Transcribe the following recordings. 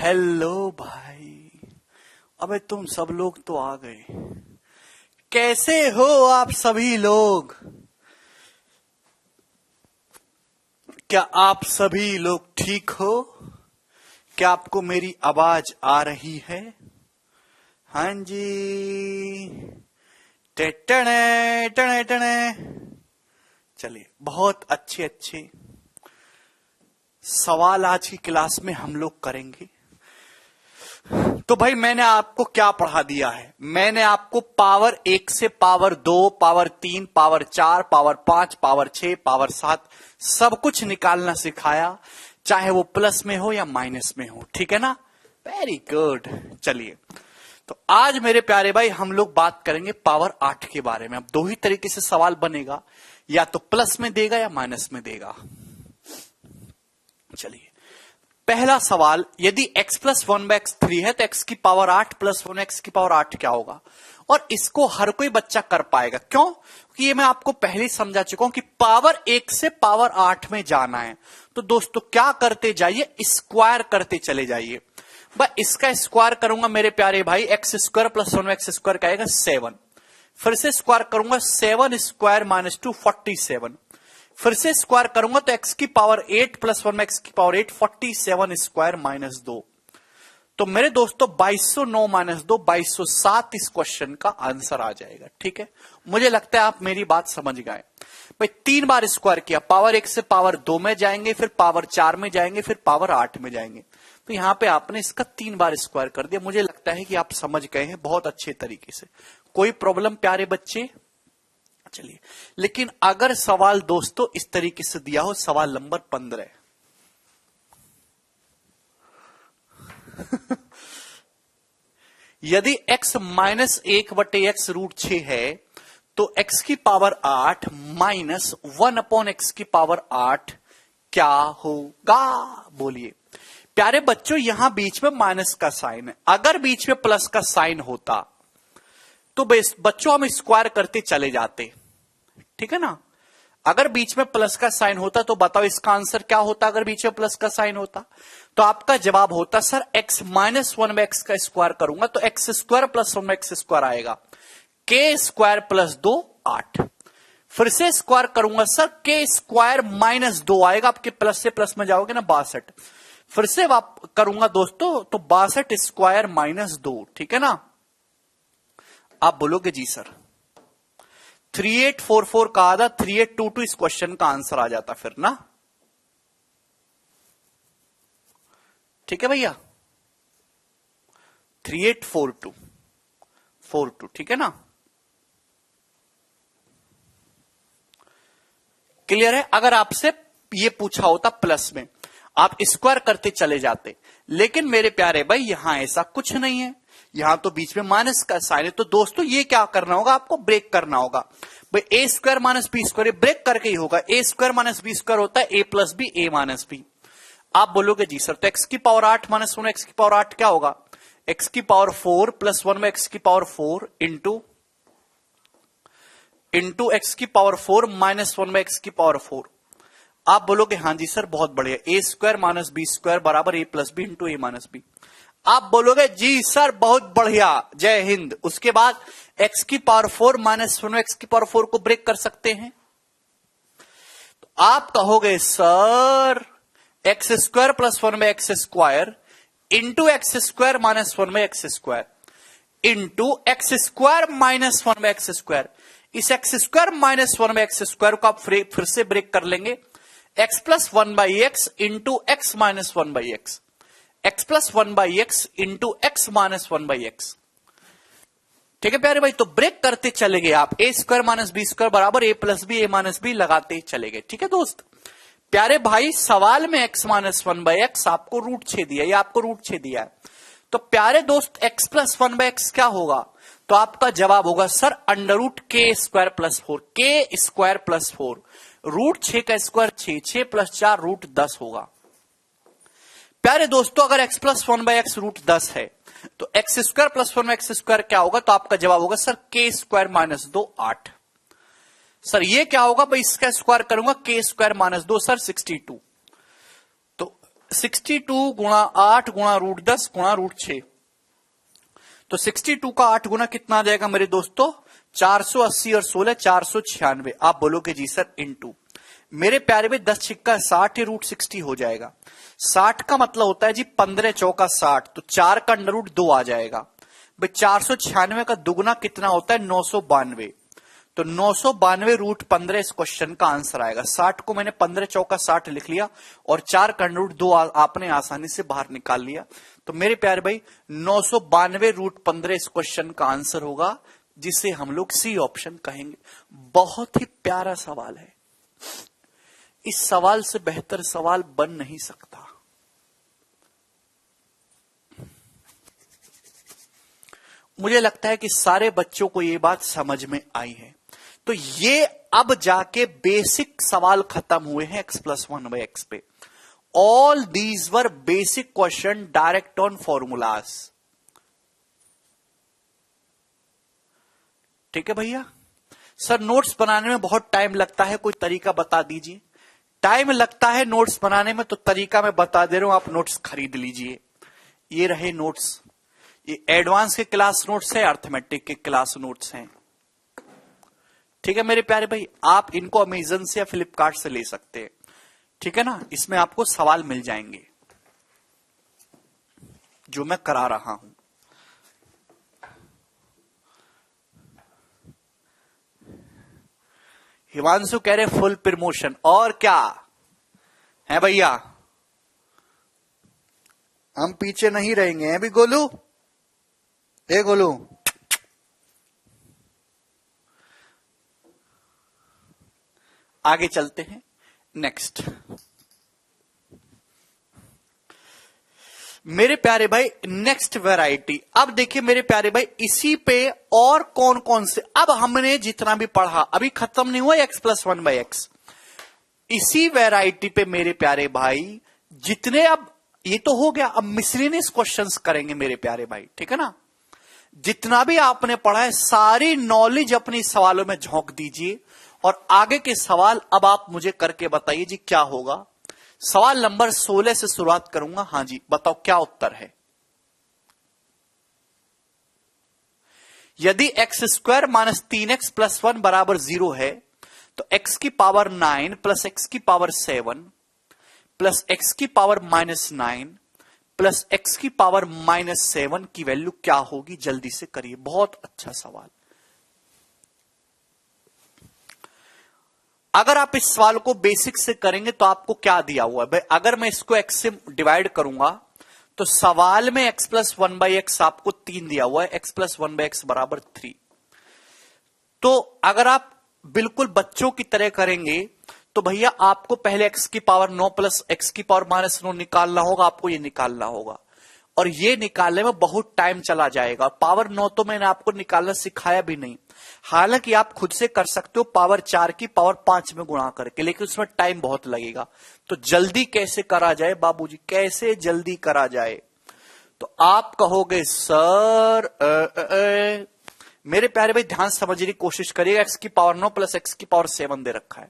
Hello भाई। अबे तुम सब लोग तो आ गए। कैसे हो आप सभी लोग? क्या आप सभी लोग ठीक हो? क्या आपको मेरी आवाज आ रही है? हाँ जी। टने टने टने। चलिए, बहुत अच्छे अच्छे सवाल आज की क्लास में हम लोग करेंगे। तो भाई मैंने आपको क्या पढ़ा दिया है? मैंने आपको पावर 1 से power 2, power 3, power 4, power 5, power 6, power 7 सब कुछ निकालना सिखाया, चाहे वो प्लस में हो या माइनस में हो। ठीक है ना? Very good. चलिए, तो आज मेरे प्यारे भाई हम लोग बात करेंगे पावर 8 के बारे में। अब दो ही तरीके से सवाल बनेगा, या तो प्लस में देगा या माइनस में देगा। चलिए, पहला सवाल, यदि x प्लस 1/3 है तो x की पावर 8 प्लस 1x की पावर 8 क्या होगा? और इसको हर कोई बच्चा कर पाएगा। क्यों? क्योंकि ये मैं आपको पहले ही समझा चुका हूं कि पावर 1 से पावर 8 में जाना है। तो दोस्तों क्या करते जाइए, स्क्वायर करते चले जाइए। बस इसका स्क्वायर करूंगा मेरे प्यारे भाई, x square plus 1x square का आएगा 7। फिर से स्क्वायर करूंगा 7 स्क्वायर माइनस 2 47। फिर से स्क्वायर करूंगा तो x की पावर 8 प्लस 1x की पावर 8 47 स्क्वायर माइनस 2। तो मेरे दोस्तों 2209 माइनस 2 2207 इस क्वेश्चन का आंसर आ जाएगा। ठीक है, मुझे लगता है आप मेरी बात समझ गए। भाई 3 बार स्क्वायर किया, पावर 1 से पावर 2 में जाएंगे, फिर पावर 4 में जाएंगे, फिर पावर 8 में जाएंगे। तो यहां पे आपने इसका 3 बार स्क्वायर कर दिया। मुझे लगता है कि आप समझ गए हैं बहुत अच्छे तरीके से। कोई प्रॉब्लम प्यारे बच्चे? चलिए, लेकिन अगर सवाल दोस्तों इस तरीके से दिया हो, सवाल नंबर 15 यदि x माइनस 1/x रूट 6 है तो x की पावर 8 माइनस 1/x की पावर 8 क्या होगा? बोलिए प्यारे बच्चों, यहां बीच में माइनस का साइन है। अगर बीच में प्लस का साइन होता तो बच्चों हम स्क्वायर करते चले जाते। ठीक है ना? अगर बीच में प्लस का साइन होता तो बताओ इसका आंसर क्या होता? अगर बीच में प्लस का साइन होता तो आपका जवाब होता सर x माइनस 1/x का स्क्वायर करूंगा तो x square plus 1x square आएगा, k स्क्वायर प्लस 2 8। फिर से स्क्वायर करूंगा सर k स्क्वायर माइनस 2 आएगा, आपके प्लस से प्लस में जाओगे ना 62। फिर से करूंगा दोस्तों तो 62 स्क्वायर माइनस 2। ठीक है ना? आप बोलोगे जी सर 3844 का आधा 3822 इस क्वेश्चन का आंसर आ जाता फिर ना। ठीक है भैया, 3842 ठीक है ना? क्लियर है? अगर आपसे ये पूछा होता प्लस में, आप स्क्वायर करते चले जाते। लेकिन मेरे प्यारे भाई यहां ऐसा कुछ नहीं है, यहां तो बीच में माइनस का साइन है। तो दोस्तों ये क्या करना होगा, आपको ब्रेक करना होगा। भाई A square minus B square break करके ही होगा। A square minus B square होता है A plus B, A minus B. आप बोलोगे जी सर तो एक्स की पावर 8 माइनस 1 एक्स की पावर 8 क्या होगा? एक्स की पावर 4 प्लस 1 में एक्स की पावर 4 इंटू एक्स की पावर 4 माइनस 1 में एक्स की पावर 4। आप बोलोगे हाँ जी सर बहुत बढ़िया, ए स्क्वायर माइनस बी स्क्वायर बराबर a plus b into A minus B. आप बोलोगे जी सर बहुत बढ़िया, जय हिंद। उसके बाद x की पावर 4 माइनस 1 एक्स की पावर 4 को ब्रेक कर सकते हैं। तो आप कहोगे सर एक्स स्क्वायर प्लस 1 में X square into x square minus 1 में X square into x square minus 1 में एक्स स्क्वायर। इस एक्स स्क्वायर माइनस 1 में एक्स स्क्वायर को आप फिर से ब्रेक कर लेंगे, x plus 1/x into x minus 1/x, x plus 1/x into x minus 1/x। ठीक है प्यारे भाई, तो ब्रेक करते चले गए आप, ए स्क्वायर माइनस बी स्क्वायर बराबर a plus B A minus B लगाते चले गए। ठीक है दोस्त प्यारे भाई, सवाल में x माइनस 1/x आपको रूट 6 दिया, ये आपको रूट 6 दिया है। तो प्यारे दोस्त x प्लस 1/x क्या होगा? तो आपका जवाब होगा सर अंडर रूट के स्क्वायर प्लस 4, के स्क्वायर प्लस 4। रूट 6 का स्क्वायर 6, 6 प्लस 4 रूट 10 होगा। प्यारे दोस्तों अगर x प्लस 1/x रूट 10 है तो x square plus 1 x square क्या होगा? तो आपका जवाब होगा सर के स्क्वायर माइनस 2 8। सर ये क्या होगा? भाई इसका स्क्वायर करूंगा के स्क्वायर माइनस 2 सर 62। तो 62 गुणा 8 गुणा √10 गुणा √6, तो 62 का 8 गुना कितना आ जाएगा मेरे दोस्तों? 480 और 16 496। आप बोलोगे जी सर इनटू, मेरे प्यारे में 10 छिक्का 60 √60 हो जाएगा। 60 का मतलब होता है जी 15 चौका 60, तो 4 का √2 आ जाएगा भाई। 496 का दुगुना कितना होता है? 992, तो 992 √15 इस क्वेश्चन का आंसर आएगा। 60 को मैंने 15 चौका 60 लिख लिया और 4 का √2 आपने आसानी से बाहर निकाल लिया। तो मेरे प्यारे भाई 992 √15 इस क्वेश्चन का आंसर होगा, जिसे हम लोग सी ऑप्शन कहेंगे। बहुत ही प्यारा सवाल है, इस सवाल से बेहतर सवाल बन नहीं सकता। मुझे लगता है कि सारे बच्चों को यह बात समझ में आई है। तो ये अब जाके बेसिक सवाल खत्म हुए हैं x+1/x पे। All these were basic question direct on formulas. ठीक है भैया? सर नोट्स बनाने में बहुत टाइम लगता है, कोई तरीका बता दीजिए। टाइम लगता है नोट्स बनाने में, तो तरीका मैं बता दे रहा हूं, आप नोट्स खरीद लीजिए। ये रहे नोट्स, ये एडवांस के क्लास नोट्स है, अर्थमेटिक के क्लास नोट्स हैं। ठीक है मेरे प्यारे भाई, आप इनको अमेजन से या फ्लिपकार्ट से ले सकते हैं। ठीक है ना? इसमें आपको सवाल मिल जाएंगे जो मैं करा रहा हूं। हिमांशु कह रहे फुल प्रमोशन, और क्या है भैया, हम पीछे नहीं रहेंगे हैं भी। गोलू, ए गोलू, आगे चलते हैं। नेक्स्ट मेरे प्यारे भाई, नेक्स्ट वैरायटी। अब देखिए मेरे प्यारे भाई, इसी पे और कौन कौन से, अब हमने जितना भी पढ़ा अभी खत्म नहीं हुआ x+1/x। इसी वैरायटी पे मेरे प्यारे भाई जितने, अब ये तो हो गया, अब मिसलेनियस क्वेश्चंस करेंगे मेरे प्यारे भाई। ठीक है ना? जितना भी आपने पढ़ा है सारी नॉलेज अपनी सवालों में झोंक दीजिए, और आगे के सवाल अब आप मुझे करके बताइए जी क्या होगा। सवाल नंबर 16 से शुरुआत करूंगा। हां जी, बताओ क्या उत्तर है। यदि x² - 3x + 1 = 0 है, तो x की पावर 9 प्लस x की पावर 7 प्लस x की पावर -9 प्लस x की पावर -7 की वैल्यू क्या होगी? जल्दी से करिए, बहुत अच्छा सवाल। अगर आप इस सवाल को बेसिक से करेंगे तो आपको क्या दिया हुआ है भाई? अगर मैं इसको x से डिवाइड करूंगा तो सवाल में x+1/x आपको 3 दिया हुआ है, x+1/x = 3। तो अगर आप बिल्कुल बच्चों की तरह करेंगे तो भैया आपको पहले x की पावर 9 प्लस x की पावर -9 निकालना होगा, आपको ये निकालना होगा, और ये निकालने में बहुत टाइम चला जाएगा। पावर 9 तो मैंने आपको निकालना सिखाया भी नहीं, हालांकि आप खुद से कर सकते हो पावर 4 की पावर 5 में गुणा करके, लेकिन उसमें टाइम बहुत लगेगा। तो जल्दी कैसे करा जाए बाबूजी, कैसे जल्दी करा जाए? तो आप कहोगे सर मेरे प्यारे भाई ध्यान समझने की कोशिश करिएगा। x की पावर 9 प्लस x की पावर 7 दे रखा है,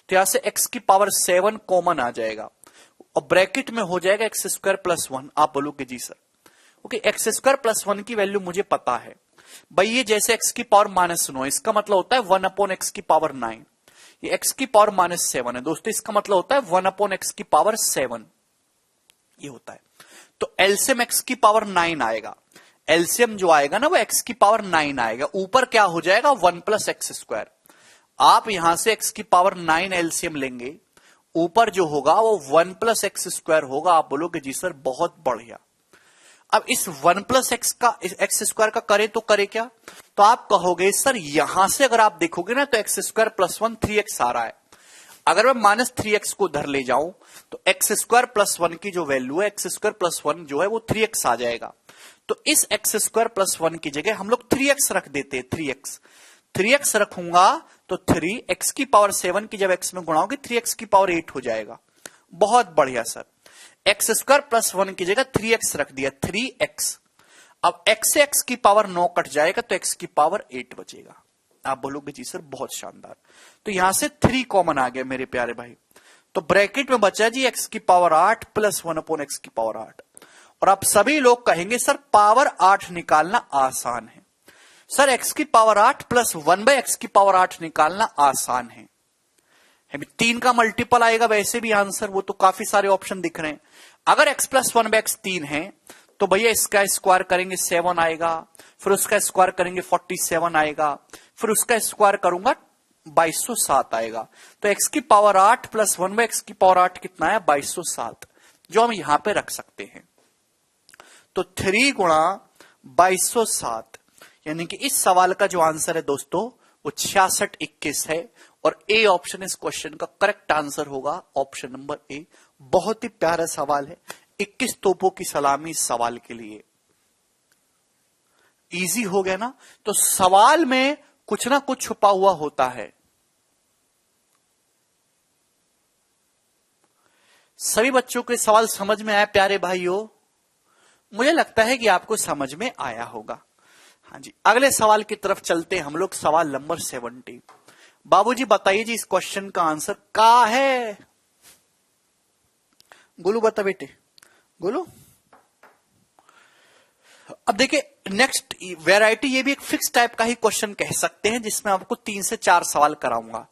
तो यहां से x की पावर 7 कॉमन आ जाएगा और ब्रैकेट में हो जाएगा x² + 1। आप बोलोगे जी सर ओके, x² + 1 की वैल्यू मुझे पता है भाई, ये जैसे x की पावर -9, इसका मतलब होता है 1/x की पावर 9। ये x की पावर -7 है दोस्तों, इसका मतलब होता है 1/x की पावर 7 ये होता है। तो एलसीएम x की पावर 9 आएगा, एलसीएम जो आएगा ना वो x की पावर 9 आएगा, ऊपर क्या हो जाएगा 1 + x²। आप यहां से x की पावर 9 एलसीएम लेंगे, ऊपर जो होगा वो 1 + x² होगा। आप बोलोगे जी सर बहुत बढ़िया। अब इस 1 + x² का करें तो करे क्या? तो आप कहोगे सर यहां से अगर आप देखोगे ना तो x² + 1 3x आ रहा है, अगर मैं -3x को उधर ले जाऊं तो x² + 1 की जो वैल्यू है x² + 1 जो है वो 3x आ जाएगा। तो इस x² + 1 की जगह हम लोग 3x रख देते हैं। 3x रखूंगा तो 3x की पावर 7 की जब x में गुणा होगी 3x की पावर 8 हो जाएगा। बहुत बढ़िया सर, x² + 1 की जगह 3x रख दिया, 3x। अब x से x की पावर 9 कट जाएगा तो x की पावर 8 बचेगा। आप बोलोगे जी सर बहुत शानदार। तो यहां से 3 कॉमन आ गया मेरे प्यारे भाई, तो ब्रैकेट में बचा जी एक्स की पावर 8 प्लस 1 अपॉन एक्स की पावर 8। और आप सभी लोग कहेंगे सर पावर 8 निकालना आसान है। सर एक्स की पावर 8 प्लस 1/x की पावर 8 निकालना आसान है। 3 का मल्टीपल आएगा वैसे भी आंसर, वो तो काफी सारे ऑप्शन दिख रहे हैं। अगर x प्लस 1/x 3 है तो भैया इसका स्क्वायर करेंगे 7 आएगा, फिर उसका स्क्वायर करेंगे 47 आएगा, फिर उसका स्क्वायर करूंगा 2207 आएगा। तो x की पावर 8 प्लस 1/x की पावर 8 कितना है 2207, जो हम यहां पे रख सकते हैं। तो 3 गुणा 2207, यानी कि इस सवाल का जो आंसर है दोस्तों वो 6621 है। और ए ऑप्शन इस क्वेश्चन का करेक्ट आंसर होगा ऑप्शन नंबर ए। बहुत ही प्यारा सवाल है, 21 तोपों की सलामी इस सवाल के लिए। इजी हो गया ना। तो सवाल में कुछ ना कुछ छुपा हुआ होता है। सभी बच्चों के सवाल समझ में आया प्यारे भाइयों? मुझे लगता है कि आपको समझ में आया होगा। हाँ जी, अगले सवाल की तरफ चलते हैं हम लोग। सवाल नंबर 70। बाबूजी बताइए जी इस क्वेश्चन का आंसर क्या है? गोलू बता बेटे, गोलू। अब देखिए नेक्स्ट वैरायटी, ये भी एक फिक्स टाइप का ही क्वेश्चन कह सकते हैं जिसमें आपको 3 से 4 सवाल कराऊंगा।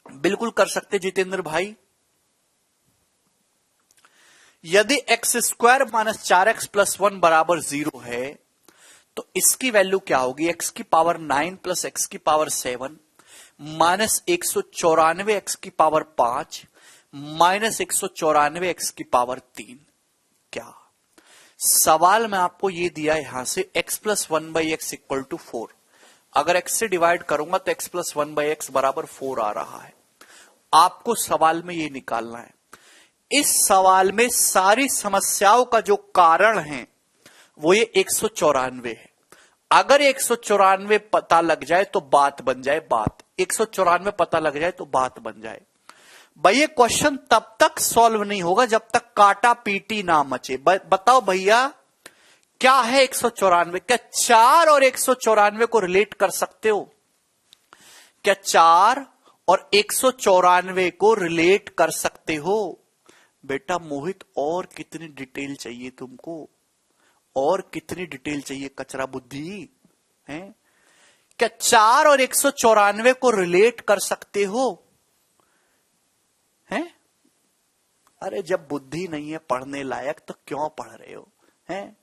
बिल्कुल कर सकते जितेंद्र भाई। यदि x square minus 4x plus 1 बराबर 0 है तो इसकी वैल्यू क्या होगी? एक्स की पावर 9 प्लस एक्स की पावर 7 माइनस 194 एक्स की पावर 5 माइनस 194 एक्स की पावर 3। क्या सवाल में आपको ये दिया यहां से x plus 1/x equal to 4। अगर x से डिवाइड करूंगा तो x प्लस 1/x बराबर 4 आ रहा है। आपको सवाल में ये निकालना है। इस सवाल में सारी समस्याओं का जो कारण है वो ये 194 है। अगर 194 पता लग जाए तो बात बन जाए, बात 194 पता लग जाए तो बात बन जाए। भाई ये क्वेश्चन तब तक सॉल्व नहीं होगा जब तक काटा पीटी ना मचे। बताओ भैया क्या है 194? क्या 4 और 194 को रिलेट कर सकते हो? क्या 4 और 194 को रिलेट कर सकते हो? बेटा मोहित और कितनी डिटेल चाहिए तुमको? और कितनी डिटेल चाहिए कचरा बुद्धि है? क्या 4 और 194 को रिलेट कर सकते हो? हैं? अरे जब बुद्धि नहीं है पढ़ने लायक तो क्यों पढ़ रहे हो? हैं?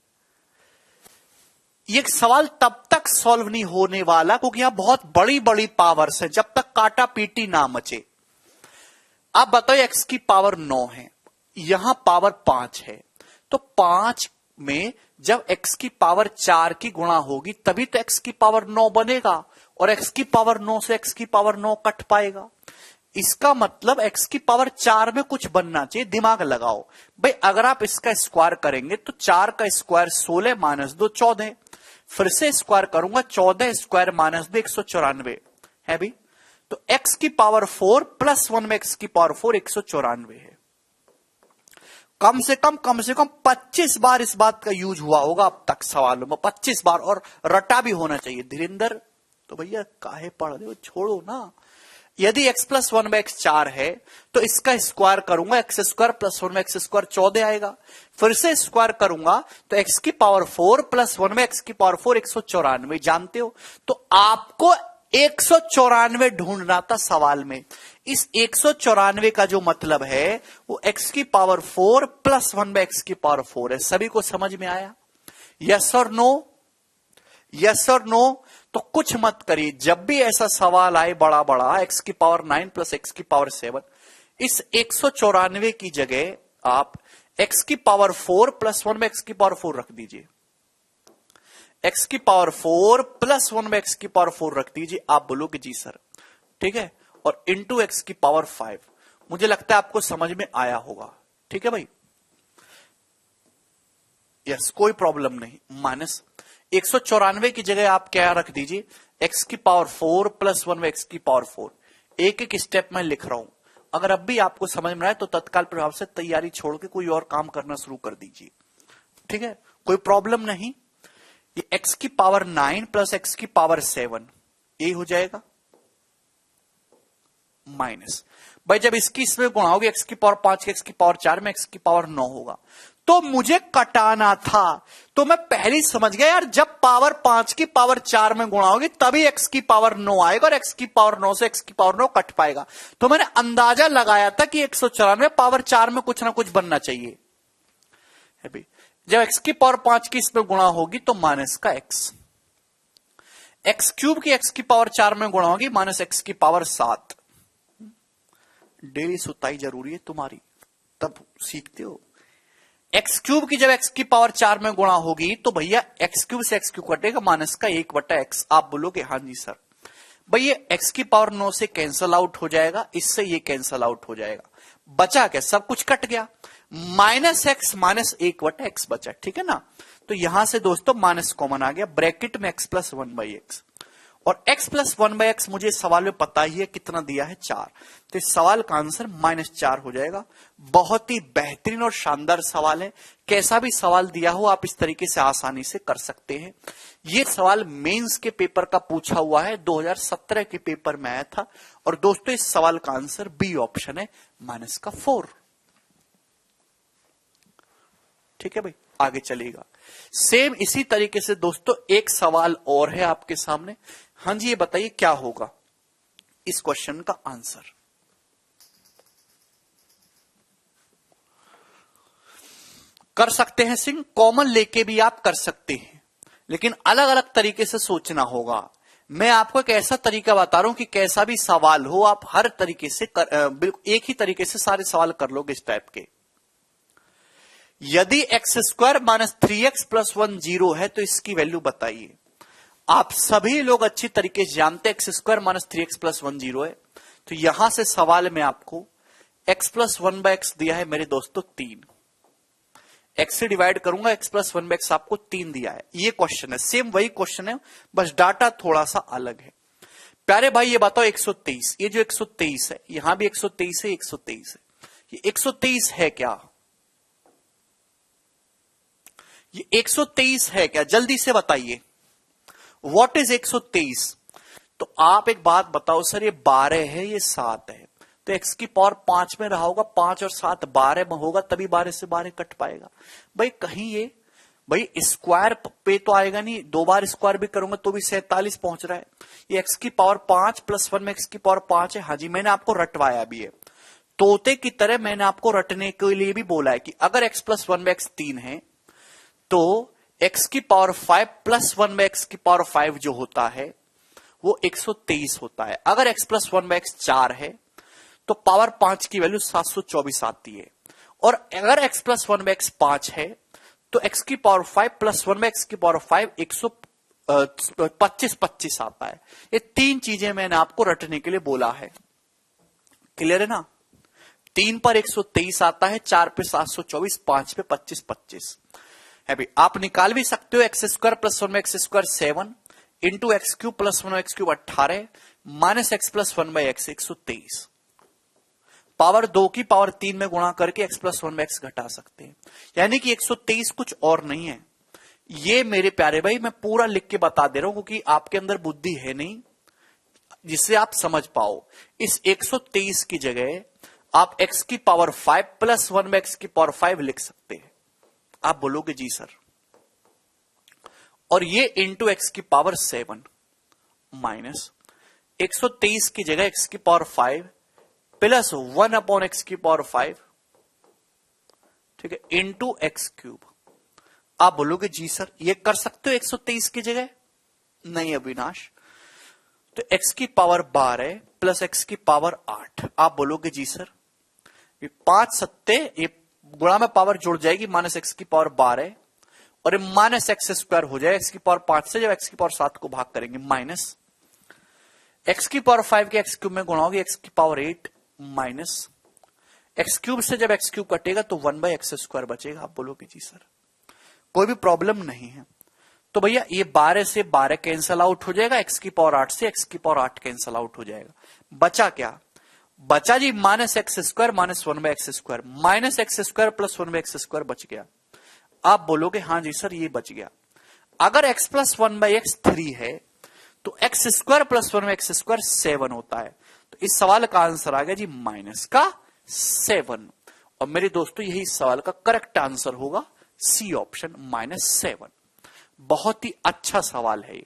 ये सवाल तब तक सॉल्व नहीं होने वाला क्योंकि यहां बहुत बड़ी बड़ी पावर्स है, जब तक काटा पीटी ना मचे। आप बताओ एक्स की पावर 9 है, यहां पावर 5 है, तो 5 में जब x की पावर 4 की गुणा होगी तभी तो x की पावर 9 बनेगा, और x की पावर 9 से x की पावर 9 कट पाएगा। इसका मतलब x की पावर 4 में कुछ बनना चाहिए। दिमाग लगाओ भाई, अगर आप इसका स्क्वायर करेंगे तो 4 का स्क्वायर 16 माइनस 2 14। फिर से स्क्वायर करूंगा 14 स्क्वायर माइनस 2 194 है भी। तो x की पावर 4 प्लस 1 में x की पावर 4 194 है। कम से कम 25 बार इस बात का यूज हुआ होगा अब तक सवालों में, 25 बार, और रटा भी होना चाहिए। धीरेन्द्र तो भैया काहे पढ़ रहे हो, छोड़ो ना। यदि x प्लस 1/x 4 है तो इसका स्क्वायर करूंगा x square plus 1/x square 14 आएगा। फिर से स्क्वायर करूंगा तो x की पावर 4 प्लस 1/x की पावर 4 194 जानते हो। तो आपको 194 ढूंढना था सवाल में। इस 194 का जो मतलब है वो x की पावर 4 प्लस 1/x की पावर 4 है। सभी को समझ में आया? यस और नो? यस और नो? तो कुछ मत करिए, जब भी ऐसा सवाल आए बड़ा बड़ा x की पावर 9 प्लस x की पावर 7, इस 194 की जगह आप x की पावर 4 प्लस 1/x की पावर 4 रख दीजिए। x की पावर 4 प्लस 1/x की पावर 4 रख दीजिए। आप बोलोगे जी सर ठीक है, और इंटू x की पावर 5। मुझे लगता है आपको समझ में आया होगा। ठीक है भाई, यस कोई प्रॉब्लम नहीं। माइनस 194 की जगह आप क्या रख दीजिए, x की पावर 4 प्लस 1/x की पावर 4। एक एक स्टेप में लिख रहा हूं। अगर अब भी आपको समझ में आए तो तत्काल प्रभाव से तैयारी छोड़ के कोई और काम करना शुरू कर दीजिए। ठीक है, कोई प्रॉब्लम नहीं। ये x की पावर 9 प्लस x की पावर 7 ये हो जाएगा। माइनस। भाई जब इसकी इसमें गुणा होगी एक्स की पावर 5 एक्स की पावर 4 में एक्स की पावर 9 होगा, तो मुझे कटाना था। तो मैं पहले समझ गया यार, जब पावर 5 की पावर 4 में गुणा होगी तभी एक्स की पावर 9 आएगा और एक्स की पावर 9 से एक्स की पावर 9 कट पाएगा। तो मैंने अंदाजा लगाया था कि 194 पावर 4 में कुछ ना कुछ बनना चाहिए। जब एक्स की पावर 5 की इसमें गुणा होगी तो माइनस का एक्स क्यूब की एक्स की पावर 4 में गुणा होगी माइनस एक्स की पावर 7। डेली सुताई जरूरी है तुम्हारी, तब सीखते हो। एक्स क्यूब की जब एक्स की पावर 4 में गुणा होगी तो भैया एक्स क्यूब से एक्स क्यूब कटेगा माइनस का 1/x। आप बोलोगे हाँ जी सर। भैया एक्स की पावर 9 से कैंसल आउट हो जाएगा, इससे ये कैंसल आउट हो जाएगा, बचा क्या, सब कुछ कट गया, माइनस एक्स माइनस 1/x बचा, ठीक है ना। तो यहां से दोस्तों माइनस कॉमन आ गया, ब्रैकेट में x प्लस 1/x, और x प्लस 1/x मुझे सवाल में पता ही है कितना दिया है, 4। तो इस सवाल का आंसर -4 हो जाएगा। बहुत ही बेहतरीन और शानदार सवाल है। कैसा भी सवाल दिया हो आप इस तरीके से आसानी से कर सकते हैं। ये सवाल मेंस के पेपर का पूछा हुआ है, 2017 के पेपर में आया था। और दोस्तों इस सवाल का आंसर बी ऑप्शन है, -4। ठीक है भाई, आगे चलेगा। सेम इसी तरीके से दोस्तों एक सवाल और है आपके सामने। हाँ जी, ये बताइए क्या होगा इस क्वेश्चन का आंसर। कर सकते हैं सिंह, कॉमन लेके भी आप कर सकते हैं, लेकिन अलग अलग तरीके से सोचना होगा। मैं आपको एक ऐसा तरीका बता रहा हूं कि कैसा भी सवाल हो आप हर तरीके से बिल्कुल एक ही तरीके से सारे सवाल कर लोगे इस टाइप के। यदि x square minus 3x plus 1 0 है तो इसकी वैल्यू बताइए। आप सभी लोग अच्छी तरीके से जानते हैं x square minus 3x plus 1 0 है। तो यहां से सवाल में आपको x प्लस 1/x दिया है मेरे दोस्तों 3, x से डिवाइड करूंगा, x प्लस 1/x आपको 3 दिया है। ये क्वेश्चन है, सेम वही क्वेश्चन है, बस डाटा थोड़ा सा अलग है। प्यारे भाई ये बताओ 123, ये जो 123 है, यहां भी 123 है, 123 है, ये 123 है क्या? ये 123 है क्या? जल्दी से बताइए, व्हाट इज 123? तो आप एक बात बताओ सर, ये 12 है, ये 7 है, तो x की पावर 5 में रहा होगा, 5 और 7 12 में होगा, तभी 12 से 12 कट पाएगा। भाई कहीं ये भाई स्क्वायर पे तो आएगा नहीं, 2 बार स्क्वायर भी करूंगा तो भी 47 पहुंच रहा है। ये x की पावर 5 प्लस 1 में x की पावर 5 है। हाँ जी, मैंने आपको रटवाया भी है, तोते की तरह मैंने आपको रटने के लिए भी बोला है कि अगर x प्लस 1/x 3 है तो x की पावर 5 प्लस 1/x की पावर 5 जो होता है वो 123 होता है। अगर x प्लस 1/x 4 है तो पावर 5 की वैल्यू 724 आती है, और अगर x प्लस 1/x 5 है तो x की पावर 5 प्लस 1/x की पावर 5 125 आता है। ये 3 चीजें मैंने आपको रटने के लिए बोला है, क्लियर है ना। 3 पर 123 आता है, 4 पे 724, 5 पे 25 है भाई। आप निकाल भी सकते हो, x square plus 1/x square 7 into x cube plus 1/x cube 18 minus x plus 1/x 123, power 2 की पावर 3 में गुणा करके x प्लस 1/x घटा सकते हैं। यानी कि 123 कुछ और नहीं है। ये मेरे प्यारे भाई मैं पूरा लिख के बता दे रहा हूं क्योंकि आपके अंदर बुद्धि है नहीं जिससे आप समझ पाओ। इस 123 की जगह आप x की पावर 5 प्लस 1/x की पावर 5 लिख सकते हैं। आप बोलोगे जी सर, और ये इंटू एक्स की पावर 7 माइनस 123 की जगह x की पावर 5 प्लस 1/x की पावर 5, ठीक है, इंटू एक्स क्यूब। आप बोलोगे जी सर ये कर सकते हो 123 की जगह? नहीं अविनाश, तो x की पावर 12 प्लस x की पावर 8। आप बोलोगे जी सर, ये 5 सत्ते, ये गुणा में पावर जुड़ जाएगी, माइनस एक्स की पावर 12 और ये माइनस एक्स स्क्वायर हो जाएगा। एक्स की पावर 5 से जब एक्स की पावर 7 को भाग करेंगे, माइनस एक्स की पावर 5 के एक्स क्यूब में गुणा होगी, एक्स की पावर 8 माइनस एक्स क्यूब से जब एक्स क्यूब कटेगा तो 1/x स्क्वायर बचेगा। आप बोलोगे जी सर कोई भी प्रॉब्लम नहीं है। तो भैया ये 12 से 12 कैंसल आउट हो जाएगा, एक्स की पावर 8 से एक्स की पावर 8 कैंसल आउट हो जाएगा। बचा क्या? बचा जी minus X square minus 1/x square, minus X square plus 1/x square बच गया। आप बोलोगे हाँ जी सर ये बच गया। अगर x प्लस 1/x 3 है तो x square plus 1/x square 7 होता है। तो इस सवाल का आंसर आ गया जी -7। और मेरे दोस्तों यही इस सवाल का करेक्ट आंसर होगा, सी ऑप्शन -7। बहुत ही अच्छा सवाल है ये।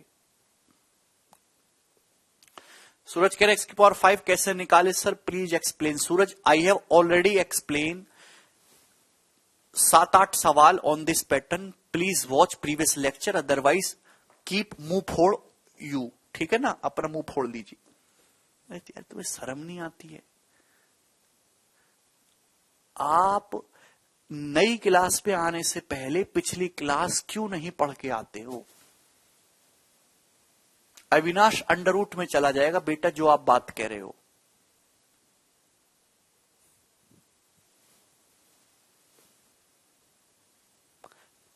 सूरज कह रहे x⁵ कैसे निकाले sir, please explain. Suraj, I have already explain 7-8 सवाल on this pattern. Please watch previous lecture, otherwise keep मुंह फोड़ यू। ठीक है ना, अपना मुंह फोड़ लीजिए। यार तुम्हें शर्म नहीं आती है? आप नई क्लास पे आने से पहले पिछली क्लास क्यों नहीं पढ़ के आते हो? अविनाश अंडररूट में चला जाएगा बेटा जो आप बात कह रहे हो।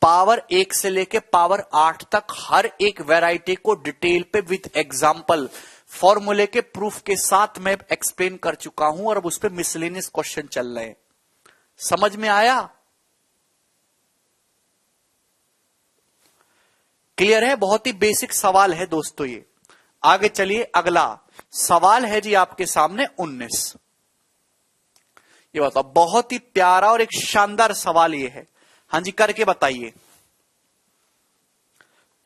पावर 1 से लेके पावर 8 तक हर एक वैरायटी को डिटेल पे विथ एग्जाम्पल फॉर्मूले के प्रूफ के साथ मैं एक्सप्लेन कर चुका हूं और अब उस पर मिसलेनियस क्वेश्चन चल रहे हैं। समझ में आया? क्लियर है? बहुत ही बेसिक सवाल है दोस्तों ये। आगे चलिए, अगला सवाल है जी आपके सामने 19। ये बताओ, बहुत ही प्यारा और एक शानदार सवाल ये है। हाँ जी, करके बताइए।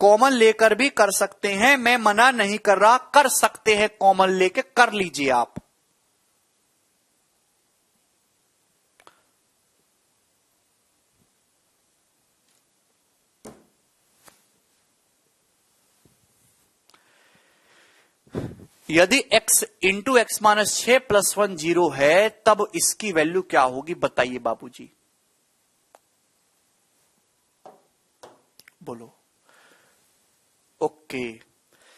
कॉमन लेकर भी कर सकते हैं, मैं मना नहीं कर रहा, कर सकते हैं कॉमन लेके, कर लीजिए आप। यदि x इंटू x-6 + 1 0 है, तब इसकी वैल्यू क्या होगी बताइए बाबूजी, बोलो। ओके,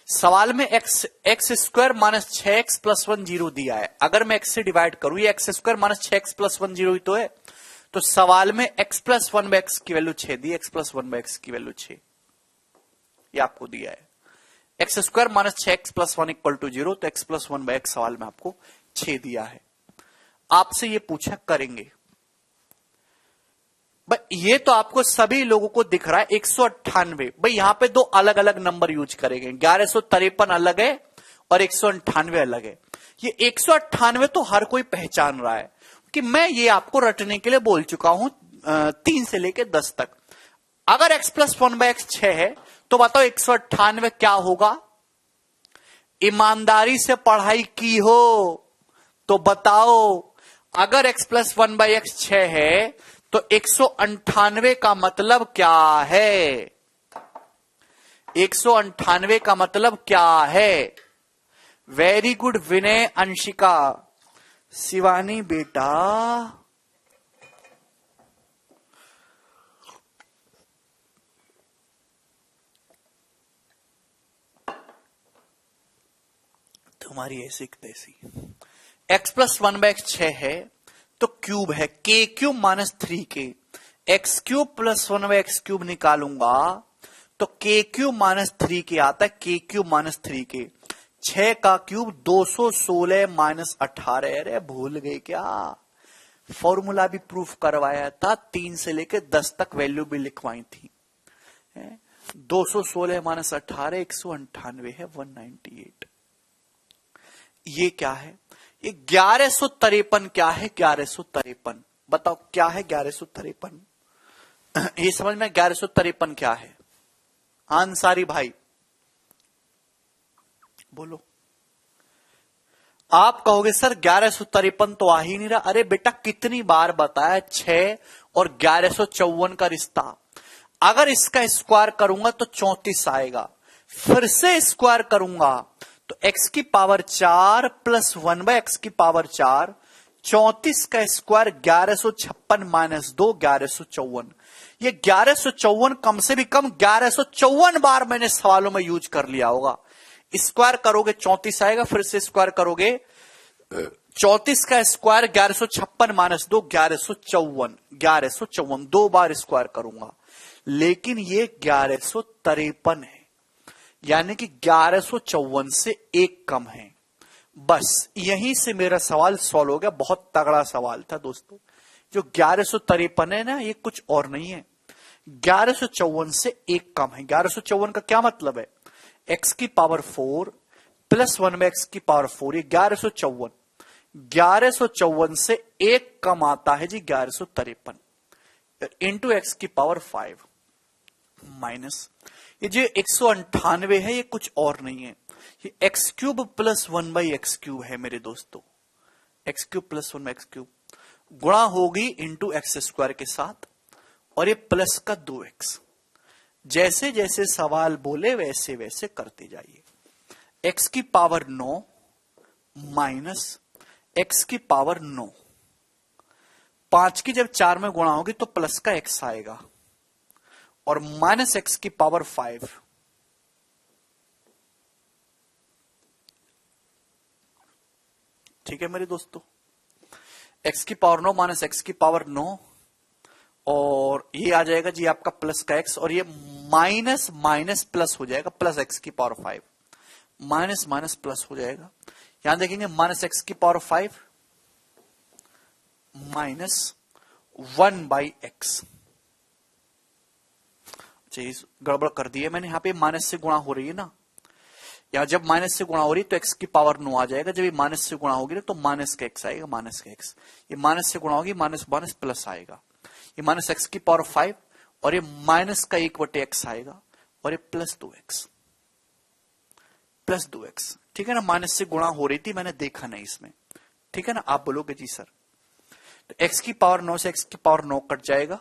सवाल में x² - 6x + 1 0 दिया है। अगर मैं x से डिवाइड करूं, ये x² - 6x + 1 0 ही तो है। तो सवाल में x + 1/x की वैल्यू 6 दी, x + 1/x की वैल्यू 6 ये आपको दिया है। x² - 6x + 1 = 0, तो x + 1/x सवाल में आपको 6 दिया है। आपसे ये पूछा करेंगे भाई, ये तो आपको सभी लोगों को दिख रहा है 198। भाई यहां पे दो अलग अलग नंबर यूज करेंगे, 1153 अलग है और 198 अलग है। ये 198 तो हर कोई पहचान रहा है कि मैं ये आपको रटने के लिए बोल चुका हूं 3 से लेके 10 तक। अगर x + 1/x 6 है तो बताओ 198 क्या होगा? ईमानदारी से पढ़ाई की हो तो बताओ, अगर x + 1/x 6 है तो 198 का मतलब क्या है? 198 का मतलब क्या है? वेरी गुड विनय, अंशिका, शिवानी बेटा। तुम्हारी ऐसी तैसी। x + 1/x 6 है तो क्यूब है, k³ - 3k। x³ + 1/x³ निकालूंगा तो k³ - 3k आता है, k³ - 3k। 6 का क्यूब 216 - 18। अरे भूल गए क्या? फॉर्मूला भी प्रूफ करवाया था, 3 से लेके 10 तक वैल्यू भी लिखवाई थी। 216 - 18 198 है, 198। ये क्या है? ये 1153 क्या है? 1153 बताओ क्या है? 1153 ये समझ में? 1153 क्या है? अंसारी भाई बोलो। आप कहोगे सर 1153 तो आ ही नहीं रहा। अरे बेटा कितनी बार बताया 6 और 1154 का रिश्ता। अगर इसका स्क्वायर करूंगा तो 34 आएगा, फिर से स्क्वायर करूंगा तो x की पावर 4 + 1/x की पावर 4, 34 का स्क्वायर 1156 - 2 1154। ये 1154 कम से भी कम 1154 बार मैंने सवालों में यूज कर लिया होगा। स्क्वायर करोगे 34 आएगा, फिर से स्क्वायर करोगे 34 का स्क्वायर 1156 - 2 1154, 1154 दो बार स्क्वायर करूंगा। लेकिन ये 1153 है, यानी कि 1154 से एक कम है। बस यहीं से मेरा सवाल सॉल्व हो गया। बहुत तगड़ा सवाल था दोस्तों। जो 1153 है ना, ये कुछ और नहीं है, 1154 से एक कम है। 1154 का क्या मतलब है? x की पावर 4, प्लस 1/x की पावर 4, ये 1154। 1154 से एक कम आता है जी 1153 इंटू एक्स की पावर 5 माइनस ये जो 198 है ये कुछ और नहीं है, ये x cube plus 1/x cube है मेरे दोस्तों। X cube plus 1/x cube गुणा होगी इंटू एक्स स्क्वायर के साथ और ये प्लस का 2x। जैसे जैसे सवाल बोले वैसे वैसे करते जाइए। एक्स की पावर 9 माइनस एक्स की पावर 9, 5 की जब 4 में गुणा होगी तो प्लस का x आएगा और माइनस एक्स की पावर 5। ठीक है मेरे दोस्तों, x की पावर 9 माइनस एक्स की पावर 9 और ये आ जाएगा जी आपका प्लस का x और ये माइनस माइनस प्लस हो जाएगा, प्लस एक्स की पावर 5 माइनस माइनस प्लस हो जाएगा। यहां देखेंगे माइनस एक्स की पावर 5 माइनस 1/x। गड़बड़ कर दी है मैंने, यहां पे माइनस से गुणा हो रही है ना, यहां जब माइनस से गुणा हो रही है तो एक्स की पावर 9 आ जाएगा, जब ये माइनस से गुणा होगी ना तो माइनस का एक्स आएगा, माइनस का एक्स। ये माइनस से गुणा होगी माइनस माइनस प्लस आएगा, ये माइनस एक्स की पावर 5 और ये माइनस का 1/x आएगा और ये प्लस 2x, प्लस 2x। ठीक है ना, माइनस से गुणा हो रही थी, मैंने देखा नहीं इसमें। ठीक है ना, आप बोलोगे जी सर, तो एक्स की पावर 9 से एक्स की पावर 9 कट जाएगा,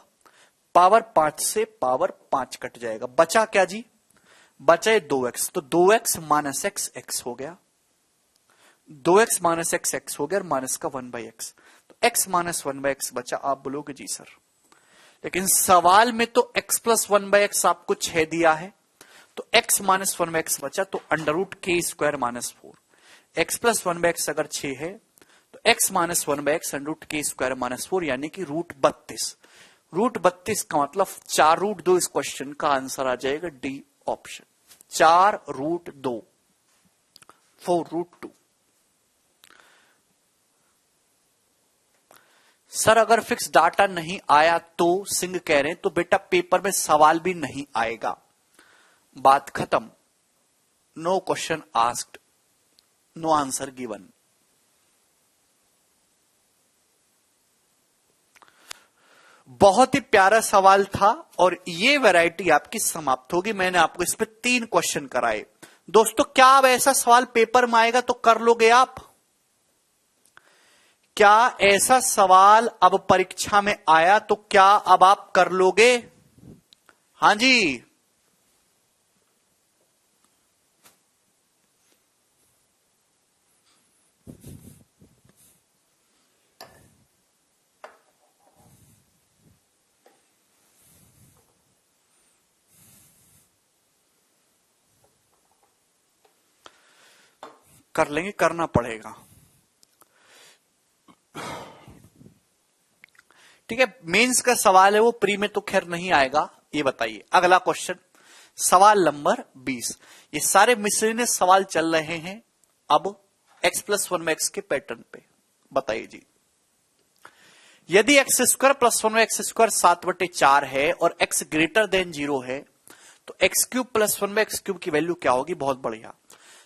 पावर 5 से पावर 5 कट जाएगा, बचा क्या जी, बचा है 2x, तो 2x माइनस एक्स एक्स हो गया, 2x माइनस एक्स एक्स हो गया और माइनस का 1/x, तो x माइनस 1/x बचा। आप बोलोगे जी सर, लेकिन सवाल में तो x प्लस 1/x आपको 6 दिया है, तो x माइनस 1/x बचा, तो अंडर रूट के square minus 4, x plus 1/x अगर 6 है तो x minus 1/x under root के स्क्वायर माइनस 4 यानी कि रूट 32। रूट 32 का मतलब 4√2, इस क्वेश्चन का आंसर आ जाएगा डी ऑप्शन, 4√2 4√2। सर अगर फिक्स डाटा नहीं आया तो, सिंह कह रहे हैं, तो बेटा पेपर में सवाल भी नहीं आएगा, बात खत्म। No question asked, no answer given. बहुत ही प्यारा सवाल था और ये वैरायटी आपकी समाप्त होगी। मैंने आपको इस पे 3 क्वेश्चन कराए। दोस्तों क्या अब ऐसा सवाल पेपर में आएगा तो कर लोगे आप? क्या ऐसा सवाल अब परीक्षा में आया तो क्या अब आप कर लोगे? हां जी, कर लेंगे, करना पड़ेगा। ठीक है, मेंस का सवाल है वो प्री में तो खैर नहीं आएगा। ये बताइए अगला क्वेश्चन, सवाल नंबर 20। ये सारे मिसलेनियस सवाल चल रहे हैं अब x प्लस 1/x के पैटर्न पे। बताइए जी, यदि x square plus 1/x square 7/4 है और x ग्रेटर देन 0 है तो x cube plus 1/x cube की वैल्यू क्या होगी? बहुत बढ़िया।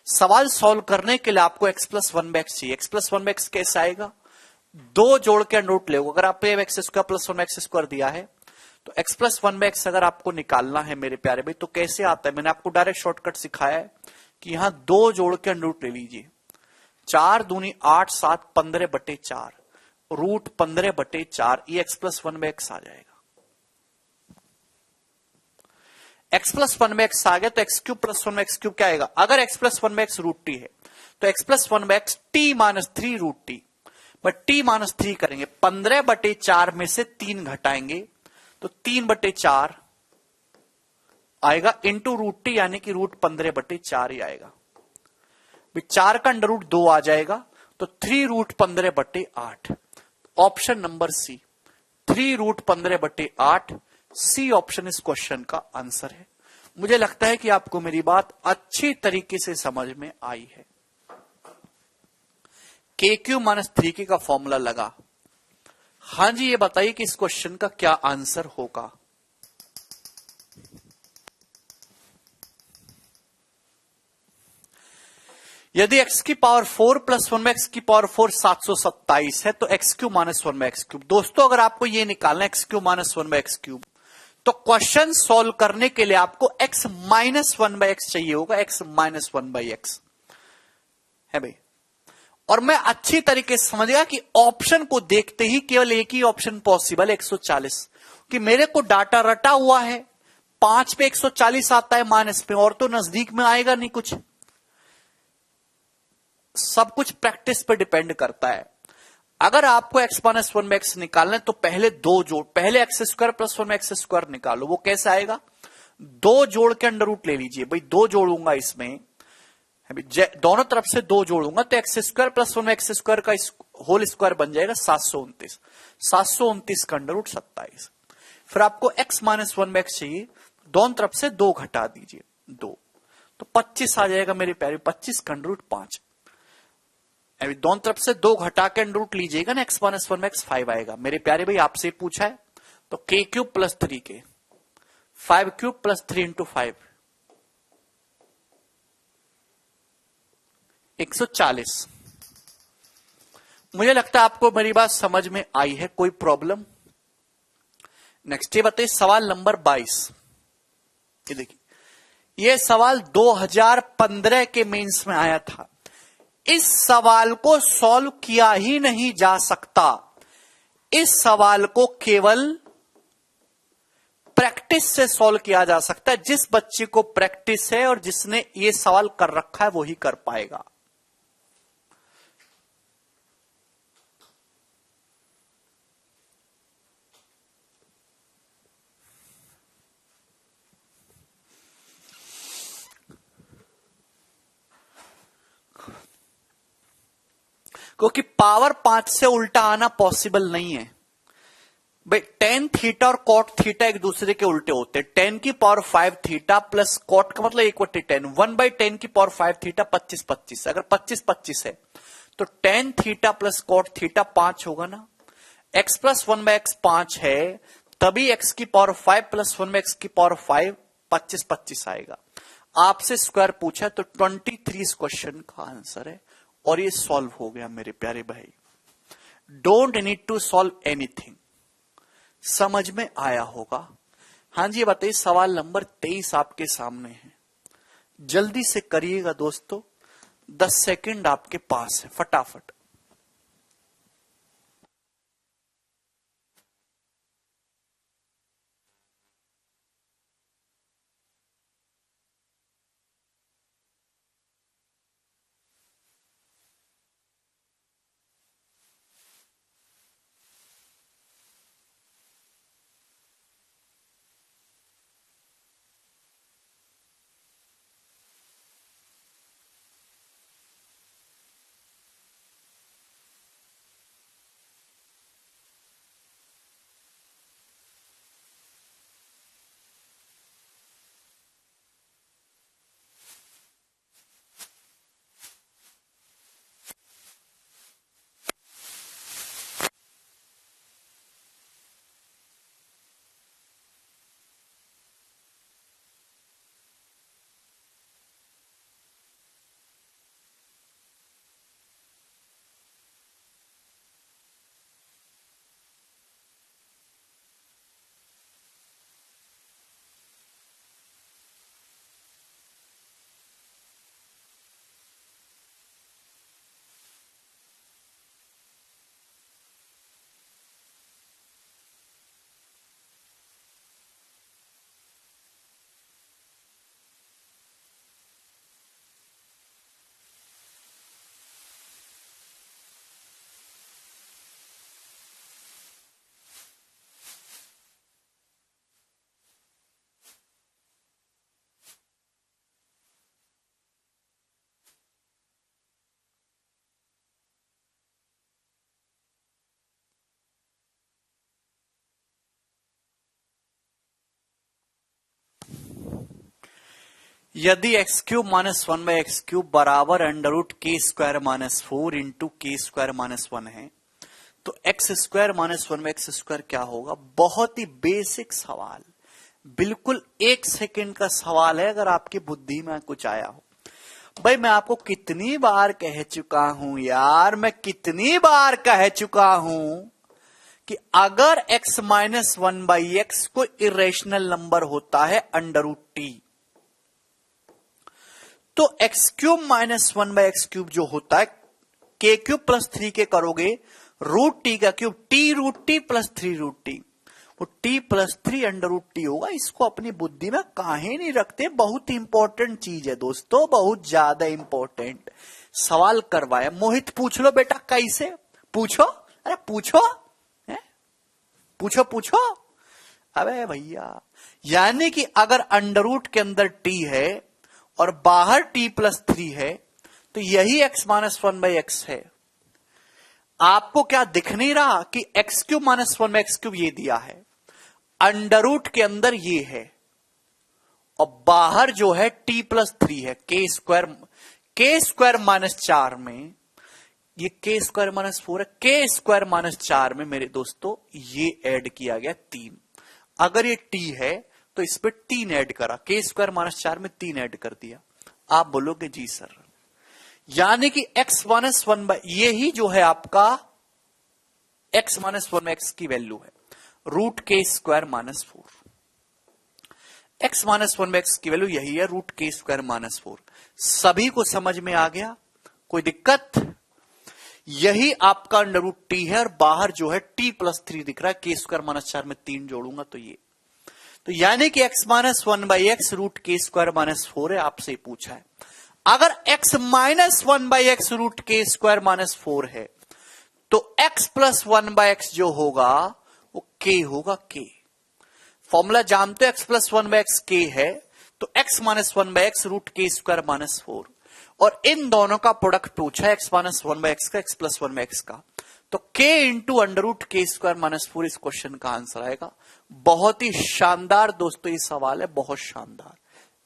सवाल सॉल्व करने के लिए आपको x प्लस 1/x चाहिए। x प्लस 1/x कैसे आएगा? 2 जोड़ के अंडर रूट ले, अगर आपको x square plus 1/x square दिया है तो x प्लस 1/x अगर आपको निकालना है मेरे प्यारे भाई तो कैसे आता है? मैंने आपको डायरेक्ट शॉर्टकट सिखाया है कि यहां 2 जोड़ के अंडर रूट ले लीजिए। 4 दूनी 8, 7 15/4 रूट 15/4, ये x प्लस 1/x आ जाएगा। x प्लस 1/x आ गया तो x cube plus 1/x cube क्या आएगा? अगर x plus 1/x root T है तो x plus 1/x t minus 3 root T, but t minus 3 करेंगे, 15/4 में से 3 घटाएंगे तो 3/4 आएगा इंटू रूट टी, यानी कि रूट 15/4 ही आएगा। 4 का अंडर रूट 2 आ जाएगा तो 3 root 15/8। Option number C, 3 root 15/8 C option इस क्वेश्चन का आंसर है। मुझे लगता है कि आपको मेरी बात अच्छी तरीके से समझ में आई है। KQ माइनस 3K का फॉर्मूला लगा। हां जी, ये बताइए कि इस क्वेश्चन का क्या आंसर होगा? यदि एक्स की पावर 4 प्लस 1 बाई एक्स की पावर 4 727 है तो x cube minus 1 by x cube. दोस्तों अगर आपको ये निकालना है x cube minus 1 by x cube, तो क्वेश्चन सॉल्व करने के लिए आपको x माइनस 1 बाई एक्स चाहिए होगा, x माइनस 1 बाई एक्स है भाई। और मैं अच्छी तरीके से समझ गया कि ऑप्शन को देखते ही केवल एक ही ऑप्शन पॉसिबल है 140, कि मेरे को डाटा रटा हुआ है 5 पे 140 आता है माइनस पे, और तो नजदीक में आएगा नहीं कुछ। सब कुछ प्रैक्टिस पे डिपेंड करता है। अगर आपको x माइनस 1 बाई एक्स निकालना है तो पहले दो जोड़, पहले x square plus 1 x square निकालो। वो कैसे आएगा? दो जोड़ के अंडर रूट ले लीजिए भाई, दो जोड़ूंगा इसमें, दोनों तरफ से दो जोड़ूंगा तो x square plus 1 x square का होल स्क्वायर बन जाएगा 729, 729 का अंडर रूट 27। फिर आपको x माइनस 1 बाई एक्स चाहिए, दोनों तरफ से दो घटा दीजिए, दो तो 25 आ जाएगा मेरे प्यारे, 25 का अंडर रूट 5। अभी दोनों तरफ से दो घटा के अंडर रूट लीजिएगा ना, x माइनस 1 बाई एक्स 5 आएगा मेरे प्यारे भाई। आपसे पूछा है तो k cube plus 3k, 5 cube plus 3 into 5 140। मुझे लगता है आपको मेरी बात समझ में आई है, कोई प्रॉब्लम? नेक्स्ट ये बताइए सवाल नंबर 22। ये देखिए, ये सवाल 2015 के मेंस में आया था। इस सवाल को सॉल्व किया ही नहीं जा सकता, इस सवाल को केवल प्रैक्टिस से सॉल्व किया जा सकता है। जिस बच्चे को प्रैक्टिस है और जिसने ये सवाल कर रखा है वो ही कर पाएगा। क्योंकि पावर 5 से उल्टा आना पॉसिबल नहीं है भाई। टेन थीटा और कॉट थीटा एक दूसरे के उल्टे होते हैं। 10 की पावर 5 थीटा प्लस कॉट का मतलब 1/10, 1/10 की पावर 5 थीटा 25/25। अगर 25/25 है तो 10 थीटा प्लस कॉट थीटा 5 होगा ना। x प्लस 1 बाई एक्स 5 है, तभी x की पावर 5 प्लस 1 बाई एक्स की पावर 5 25/25 आएगा। आपसे स्क्वायर पूछा तो 23 इस क्वेश्चन का आंसर है, और ये सॉल्व हो गया मेरे प्यारे भाई। Don't need to solve anything. समझ में आया होगा? हाँ जी बताइए, सवाल नंबर 23 आपके सामने है, जल्दी से करिएगा दोस्तों, 10 सेकंड आपके पास है, फटाफट। यदि x cube minus 1 by x cube बराबर अंडर रूट के स्क्वायर माइनस 4 इंटू के स्क्वायर माइनस 1 है, तो x square minus 1 by x square क्या होगा? बहुत ही बेसिक सवाल, बिल्कुल 1 सेकंड का सवाल है, अगर आपकी बुद्धि में कुछ आया हो। भाई मैं आपको कितनी बार कह चुका हूं यार, मैं कितनी बार कह चुका हूं कि अगर x माइनस 1/x कोई इरेशनल नंबर होता है अंडर रूट टी, तो x³ माइनस 1/x³ जो होता है k³ प्लस 3k करोगे रूट टी का cube, T root T plus 3 root T, वो T plus 3 under root T होगा। इसको अपनी बुद्धि में काहे नहीं रखते, बहुत इंपॉर्टेंट चीज है दोस्तों, बहुत ज्यादा इंपॉर्टेंट। सवाल करवाया, मोहित पूछ लो बेटा कैसे, पूछो, अरे पूछो है? पूछो पूछो। अबे भैया, यानी कि अगर अंडर रूट के अंदर टी है और बाहर टी प्लस 3 है, तो यही x माइनस 1/x है। आपको क्या दिख नहीं रहा कि x³ माइनस 1/x³ ये दिया है, अंडर रूट के अंदर ये है, और बाहर जो है t प्लस 3 है, k स्क्वायर माइनस 4 में, ये k स्क्वायर माइनस 4 है, k स्क्वायर माइनस 4 में मेरे दोस्तों ये ऐड किया गया 3। अगर ये t है तो इस पे 3 ऐड करा, k स्क्वायर माइनस 4 में 3 ऐड कर दिया। आप बोलोगे जी सर, यानी कि x माइनस 1 ये ही जो है आपका x माइनस 1x की वैल्यू है, root k square minus 4। x minus 1x की वैल्यू यही है, रूट k स्क्वायर माइनस 4। सभी को समझ में आ गया, कोई दिक्कत? यही आपका अंडर रूट टी है और बाहर जो है t प्लस 3 दिख रहा है, k स्क्वायर माइनस 4 में 3 जोड़ूंगा तो ये, तो यानी कि x minus 1/x root k square minus 4 है। आपसे पूछा है अगर x minus 1/x root k square minus 4 है, तो x प्लस 1/x जो होगा वो k होगा। k फॉर्मूला जानते हो, x प्लस 1/x k है, तो x minus 1/x root k square minus 4, और इन दोनों का प्रोडक्ट पूछा है x माइनस 1/x का, x प्लस 1/x का, तो k into under root k square minus 4 इस क्वेश्चन का आंसर आएगा। बहुत ही शानदार दोस्तों ये सवाल है, बहुत शानदार।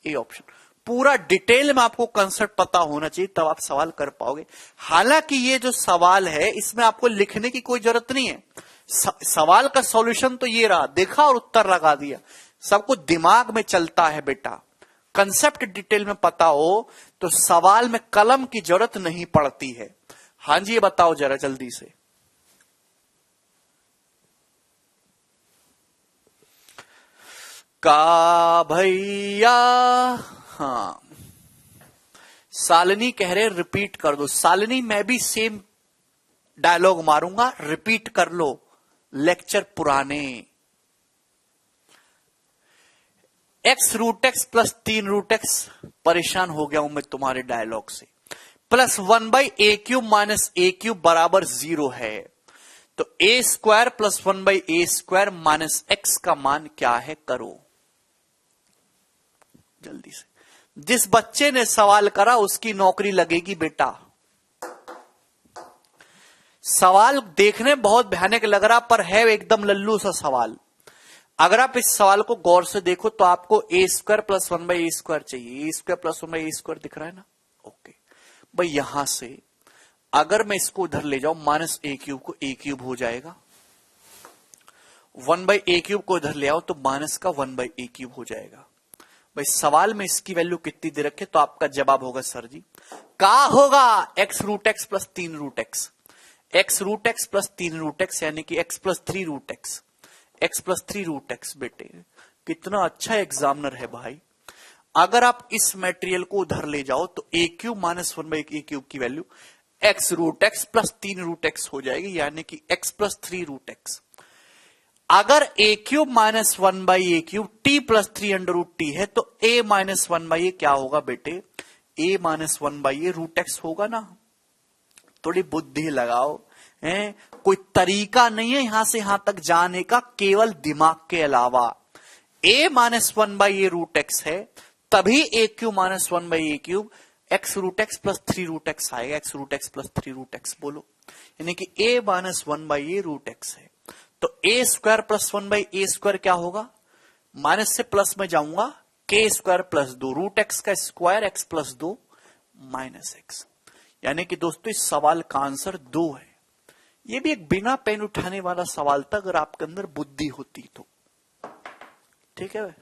ये ऑप्शन पूरा डिटेल में आपको कंसेप्ट पता होना चाहिए, तब आप सवाल कर पाओगे। हालांकि ये जो सवाल है इसमें आपको लिखने की कोई जरूरत नहीं है, सवाल का सॉल्यूशन तो ये रहा, देखा और उत्तर लगा दिया, सबको दिमाग में चलता है बेटा। कंसेप्ट डिटेल में पता हो तो सवाल में कलम की जरूरत नहीं पड़ती है। हाँ जी, ये बताओ जरा जल्दी से। का भैया, हाँ शालिनी कह रहे रिपीट कर दो। शालिनी मैं भी सेम डायलॉग मारूंगा, रिपीट कर लो लेक्चर पुराने। x root X plus 3 root X, परेशान हो गया हूं मैं तुम्हारे डायलॉग से। प्लस 1/a³ माइनस a³ बराबर 0 है, तो a square plus 1/a² minus x का मान क्या है, करो जल्दी से। जिस बच्चे ने सवाल करा उसकी नौकरी लगेगी बेटा। सवाल देखने बहुत भयानक लग रहा, पर है एकदम लल्लू सा सवाल। अगर आप इस सवाल को गौर से देखो तो आपको a स्क्वायर प्लस 1/a² चाहिए, a स्क्वायर प्लस 1/a² दिख रहा है ना, ओके भाई। यहां से अगर मैं इसको उधर ले जाऊं, माइनस a³ को a³ हो जाएगा, 1/a³ को उधर ले आओ तो माइनस का 1/a³ हो जाएगा। भाई सवाल में इसकी वैल्यू कितनी दे रखे, तो आपका जवाब होगा सर जी का होगा x root X plus 3 root X, x root X plus 3 root X, यानी कि x plus 3 root X, x plus 3 root X. बेटे कितना अच्छा एग्जामिनर है भाई। अगर आप इस मटेरियल को उधर ले जाओ तो a³ माइनस 1/a³ की value x root X plus 3 root X हो जाएगी, यानी कि x प्लस 3 रूट एक्स। अगर a³ minus 1/a³ t plus 3 under root T है, तो a माइनस 1/a क्या होगा बेटे, a minus 1/a root x होगा ना। थोड़ी बुद्धि लगाओ, है कोई तरीका नहीं है यहां से यहां तक जाने का, केवल दिमाग के अलावा। a minus 1/a root x है, तभी a³ minus 1/a³ x root X plus 3 root X आएगा, x root X plus 3 root X बोलो, यानी कि a minus 1/a root x है। तो a स्क्वायर प्लस 1/a² क्या होगा, माइनस से प्लस में जाऊंगा, k square plus 2 root x का square x plus 2 minus x. यानी कि दोस्तों इस सवाल का आंसर 2 है। यह भी एक बिना पेन उठाने वाला सवाल था, अगर आपके अंदर बुद्धि होती तो। ठीक है,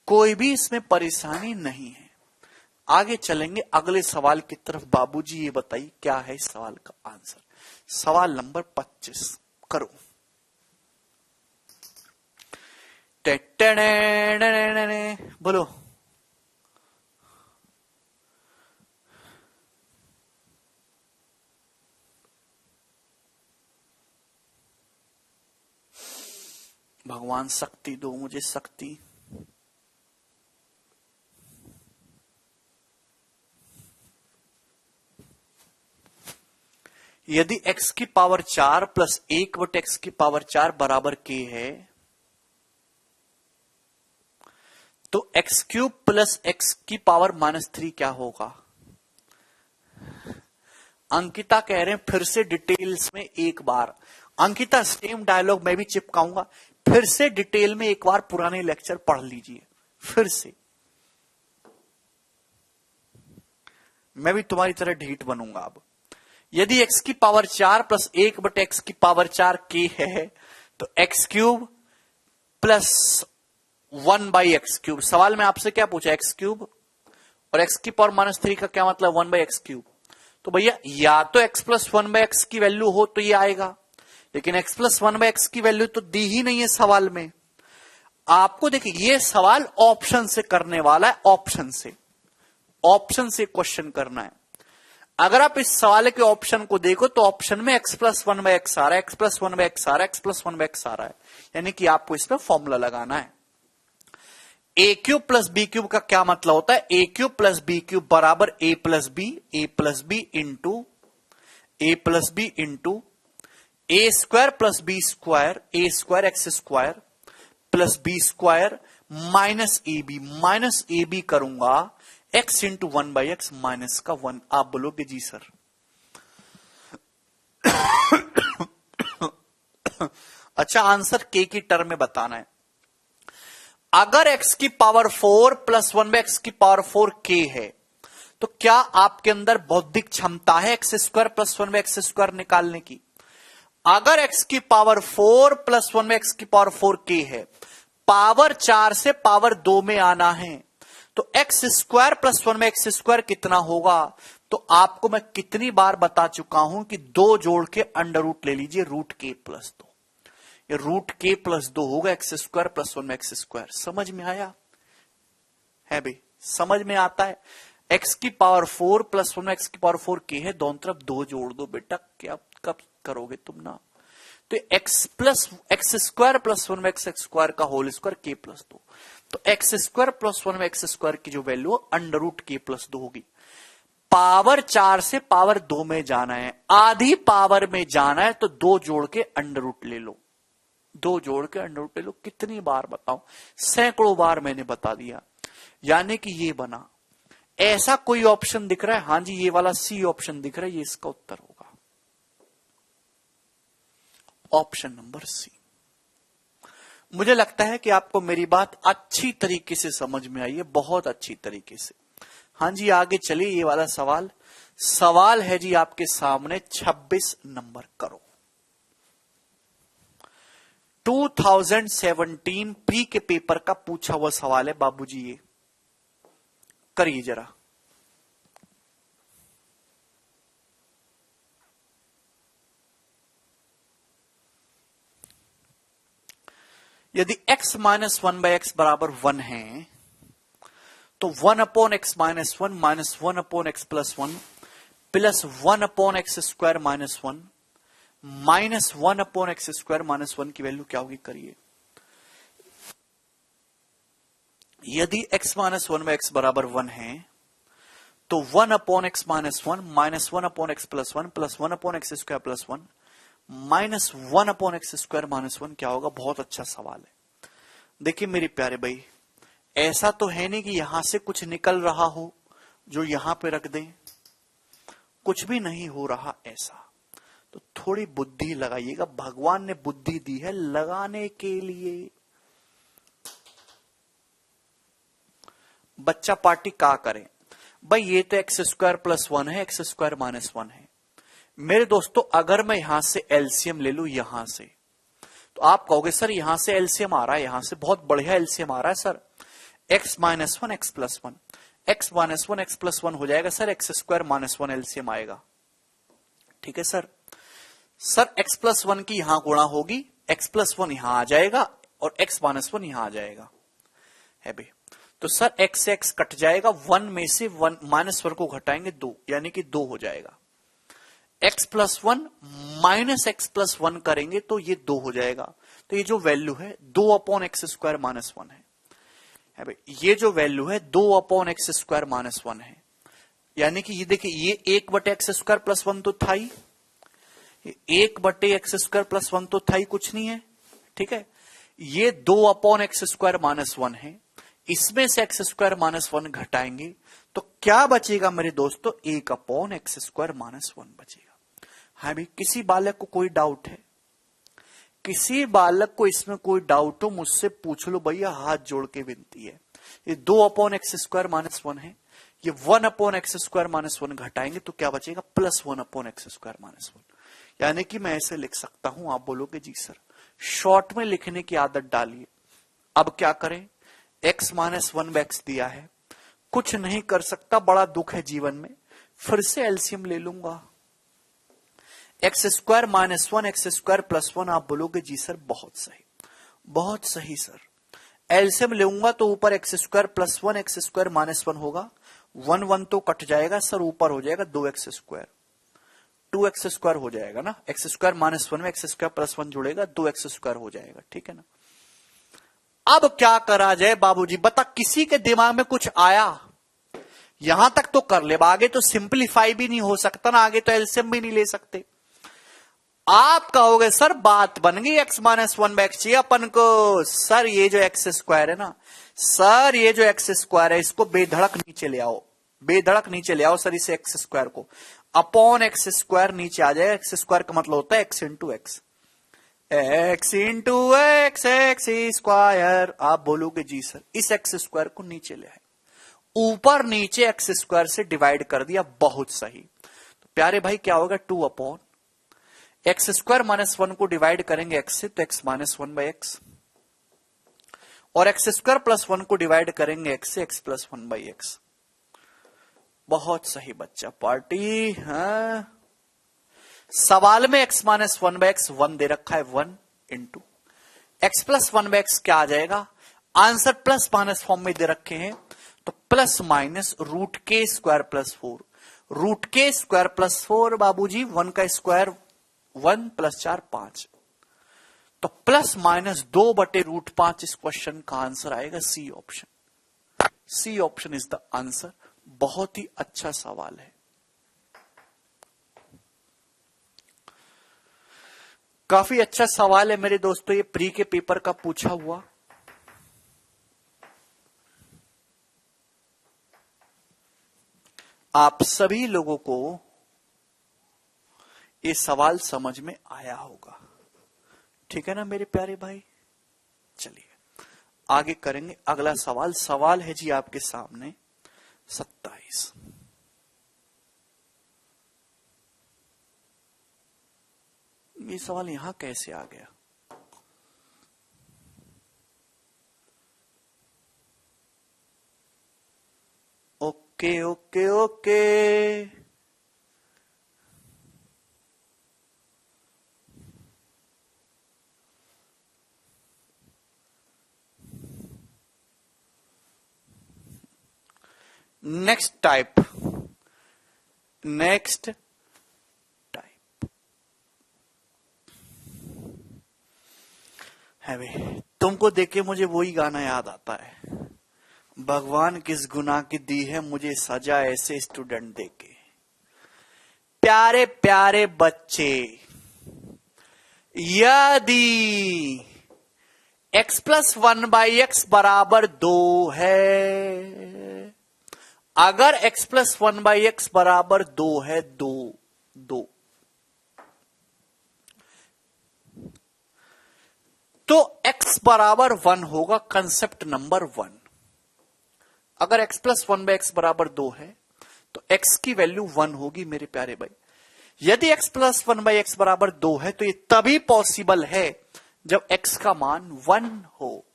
कोई भी इसमें परेशानी नहीं है। आगे चलेंगे अगले सवाल की तरफ। बाबूजी ये बताइए क्या है इस सवाल का आंसर। सवाल नंबर 25 करो। बोलो। भगवान शक्ति दो मुझे, शक्ति। यदि x की पावर 4 प्लस 1 बटे x की पावर 4 बराबर k है, तो x क्यूब प्लस x की पावर -3 क्या होगा? अंकिता कह रहे हैं फिर से डिटेल्स में एक बार। अंकिता सेम डायलॉग मैं भी चिपकाऊंगा, फिर से डिटेल में एक बार पुराने लेक्चर पढ़ लीजिए फिर से। मैं भी तुम्हारी तरह ढीठ बनूंगा अब। यदि x की पावर 4 प्लस 1 बटे x की पावर 4 k है, तो x cube plus 1 by x cube. सवाल में आपसे क्या पूछा? x क्यूब और x की पावर -3 का क्या मतलब? 1 बाई एक्स क्यूब। तो भैया या तो x प्लस 1 बाई एक्स की वैल्यू हो तो ये आएगा, लेकिन x प्लस 1 बाई एक्स की वैल्यू तो दी ही नहीं है सवाल में। आपको देखिए ये सवाल ऑप्शन से करने वाला है, ऑप्शन से क्वेश्चन करना है। अगर आप इस सवाल के ऑप्शन को देखो तो ऑप्शन में x प्लस 1 बाई एक्स आ रहा है, x प्लस 1 बाई एक्स आ रहा है, x प्लस 1 बाई एक्स आ रहा है, यानी कि आपको इसमें फॉर्मूला लगाना है। A cube plus b cube का क्या मतलब होता है? A cube plus b cube बराबर a plus b into a square plus b square, a square x square plus b square minus a b करूंगा x into 1 by x minus का 1। आप बोलोगे जी सर। अच्छा, आंसर k की term में बताना है। अगर x की पावर 4 प्लस 1 बाई एक्स की पावर 4 k है, तो क्या आपके अंदर बौद्धिक क्षमता है x square plus 1 by x square निकालने की? अगर x की पावर 4 प्लस 1 बाई एक्स की पावर 4 k है, पावर 4 से पावर 2 में आना है, तो x square plus 1 by x square कितना होगा? तो आपको मैं कितनी बार बता चुका हूं कि 2 जोड़ के अंडर रूट ले लीजिए, रूट k प्लस 2। ये रूट k प्लस 2 होगा x square plus 1 by x square. समझ में आया है भाई? समझ में आता है? x की पावर 4 प्लस 1 बाई एक्स की पावर 4 k है, दोनों तरफ 2 जोड़ दो बेटा। क्या कब करोगे तुम ना? तो x square plus 1 by x square का होल स्क्वायर k प्लस 2। तो x square plus 1 by x square की जो वैल्यू हो अंडर रूट k प्लस 2 होगी। पावर 4 से पावर 2 में जाना है, आधी पावर में जाना है, तो 2 जोड़ के अंडर रूट ले लो, 2 जोड़ के अंडर रूट ले लो। कितनी बार बताऊं? सैकड़ों बार मैंने बता दिया। यानी कि ये बना। ऐसा कोई ऑप्शन दिख रहा है? हां जी, ये वाला सी ऑप्शन दिख रहा है, ये इसका उत्तर होगा, ऑप्शन नंबर सी। मुझे लगता है कि आपको मेरी बात अच्छी तरीके से समझ में आई है, बहुत अच्छी तरीके से। हां जी, आगे चलिए। ये वाला सवाल है जी आपके सामने 26 नंबर। करो। 2017 प्री के पेपर का पूछा हुआ सवाल है बाबूजी, ये करिए जरा। यदि x माइनस 1 बाई एक्स बराबर 1 है, तो 1 upon x minus 1 minus 1 upon x plus 1 plus 1 upon x square minus 1 minus 1 upon x square minus 1 की वैल्यू क्या होगी? करिए। यदि x माइनस 1 बाई एक्स बराबर 1 है, तो 1 upon x minus 1 minus 1 upon x plus 1 plus 1 upon x square plus 1 minus 1 upon x square minus 1 क्या होगा? बहुत अच्छा सवाल है। देखिए मेरे प्यारे भाई, ऐसा तो है नहीं कि यहां से कुछ निकल रहा हो जो यहां पे रख दें, कुछ भी नहीं हो रहा ऐसा। तो थोड़ी बुद्धि लगाइएगा, भगवान ने बुद्धि दी है लगाने के लिए। बच्चा पार्टी का करें भाई, ये तो एक्स स्क्वायर प्लस 1 है, एक्स स्क्वायर माइनस 1 है। मेरे दोस्तों, अगर मैं यहां से एलसीएम ले लू यहां से, तो आप कहोगे सर यहां से एलसीएम आ रहा है, यहां से बहुत बढ़िया एलसीएम आ रहा है sir. X minus 1 x plus 1, x minus one x plus one हो जाएगा sir, x square minus one LCM आएगा। ठीक है sir. Sir x plus one की यहां गुणा होगी, एक्स प्लस वन यहां आ जाएगा और एक्स माइनस वन यहां आ जाएगा है भाई। तो सर एक्स से एक्स कट जाएगा, वन में से वन माइनस वन को घटाएंगे दो, यानी कि दो हो जाएगा। X plus one minus x plus one करेंगे तो ये दो हो जाएगा। तो ये जो वैल्यू है दो upon x square minus one है भाई। ये जो वैल्यू है दो upon x square minus one है, यानी कि ये देखिए ये एक बटे एक्स स्क्वायर प्लस वन तो था ही, एक बटे एक्स स्क्वायर प्लस वन तो था ही, कुछ नहीं है। ठीक है, ये दो upon x square minus one है, इसमें से एक्स स्क्वायर माइनस वन घटाएंगे तो क्या बचेगा मेरे दोस्तों, एक upon x square minus one बचेगा। हाँ भाई, किसी बालक को कोई डाउट है? किसी बालक को इसमें कोई डाउट हो मुझसे पूछ लो भैया, हाथ जोड़ के विनती है। ये दो upon x square minus one है, ये one upon x square minus one घटाएंगे तो क्या बचेगा, plus one upon x square minus one. यानी कि मैं ऐसे लिख सकता हूं। आप बोलोगे जी सर शॉर्ट में लिखने की आदत डालिए। अब क्या करें, एक्स माइनस वन एक्स दिया है, कुछ नहीं कर सकता, बड़ा दुख है जीवन में, फिर से एलसीएम ले लूंगा। X square minus one X square plus one. आप बोलोगे जी सर बहुत सही, बहुत सही सर। एलसीएम लूंगा तो ऊपर X square plus one X square minus one होगा, वन वन तो कट जाएगा सर, ऊपर हो जाएगा दो X square, two X square हो जाएगा ना। एक्स स्क्वायर माइनस वन में एक्स स्क्वायर प्लस वन जुड़ेगा, दो एक्स स्क्वायर हो जाएगा। ठीक है ना। अब क्या करा जाए बाबूजी, बता, किसी के दिमाग में कुछ आया? यहां तक तो कर ले, आगे तो सिंप्लीफाई भी नहीं हो सकता ना, आगे तो एलसीएम भी नहीं ले सकते। आप कहोगे सर बात बन गई, एक्स माइनस वन एक्स चाहिए अपन को। सर ये जो एक्स स्क्वायर है ना, सर ये जो एक्स स्क्वायर है इसको बेधड़क नीचे ले आओ, बेधड़क नीचे ले आओ सर इसे एक्स स्क्वायर को, अपॉन एक्स स्क्वायर नीचे आ जाएगा। एक्स स्क्वायर का मतलब होता है x into x, x into x x square. आप बोलोगे जी सर इस एक्स स्क्वायर को नीचे ले आए, ऊपर नीचे एक्स स्क्वायर से डिवाइड कर दिया, बहुत सही। तो प्यारे भाई क्या होगा, two upon x square minus one को डिवाइड करेंगे एक्स से तो x minus one by x, और एक्स स्क्वायर प्लस वन को डिवाइड करेंगे एक्स से x plus one by x. बहुत सही बच्चा, पार्टी। हाँ, सवाल में x minus one by x one दे रखा है, one into x plus one by x क्या आ जाएगा, आंसर प्लस माइनस फॉर्म में दे रखे हैं तो प्लस माइनस रूट के स्क्वायर प्लस फोर, रूट के स्क्वायर प्लस फोर बाबूजी, वन का स्क्वायर वन प्लस चार पांच, तो प्लस माइनस दो बटे रूट पांच। इस क्वेश्चन का आंसर आएगा C option, C option is the answer. बहुत ही अच्छा सवाल है, काफी अच्छा सवाल है मेरे दोस्तों, ये प्री के पेपर का पूछा हुआ। आप सभी लोगों को ये सवाल समझ में आया होगा, ठीक है ना मेरे प्यारे भाई। चलिए आगे करेंगे अगला सवाल। सवाल है जी आपके सामने 27। ये सवाल यहां कैसे आ गया? Okay okay okay, next type, next type है भाई। तुमको देख के मुझे वही गाना याद आता है, भगवान किस गुनाह की दी है मुझे सजा ऐसे स्टूडेंट देके। प्यारे प्यारे बच्चे, यदि x plus one by x बराबर दो है, अगर x plus one by x बराबर दो है, दो दो, तो x बराबर वन होगा, कंसेप्ट नंबर वन। अगर x plus one by x बराबर दो है तो x की वैल्यू वन होगी मेरे प्यारे भाई। यदि x plus one by x बराबर दो है तो ये तभी पॉसिबल है जब x का मान वन हो।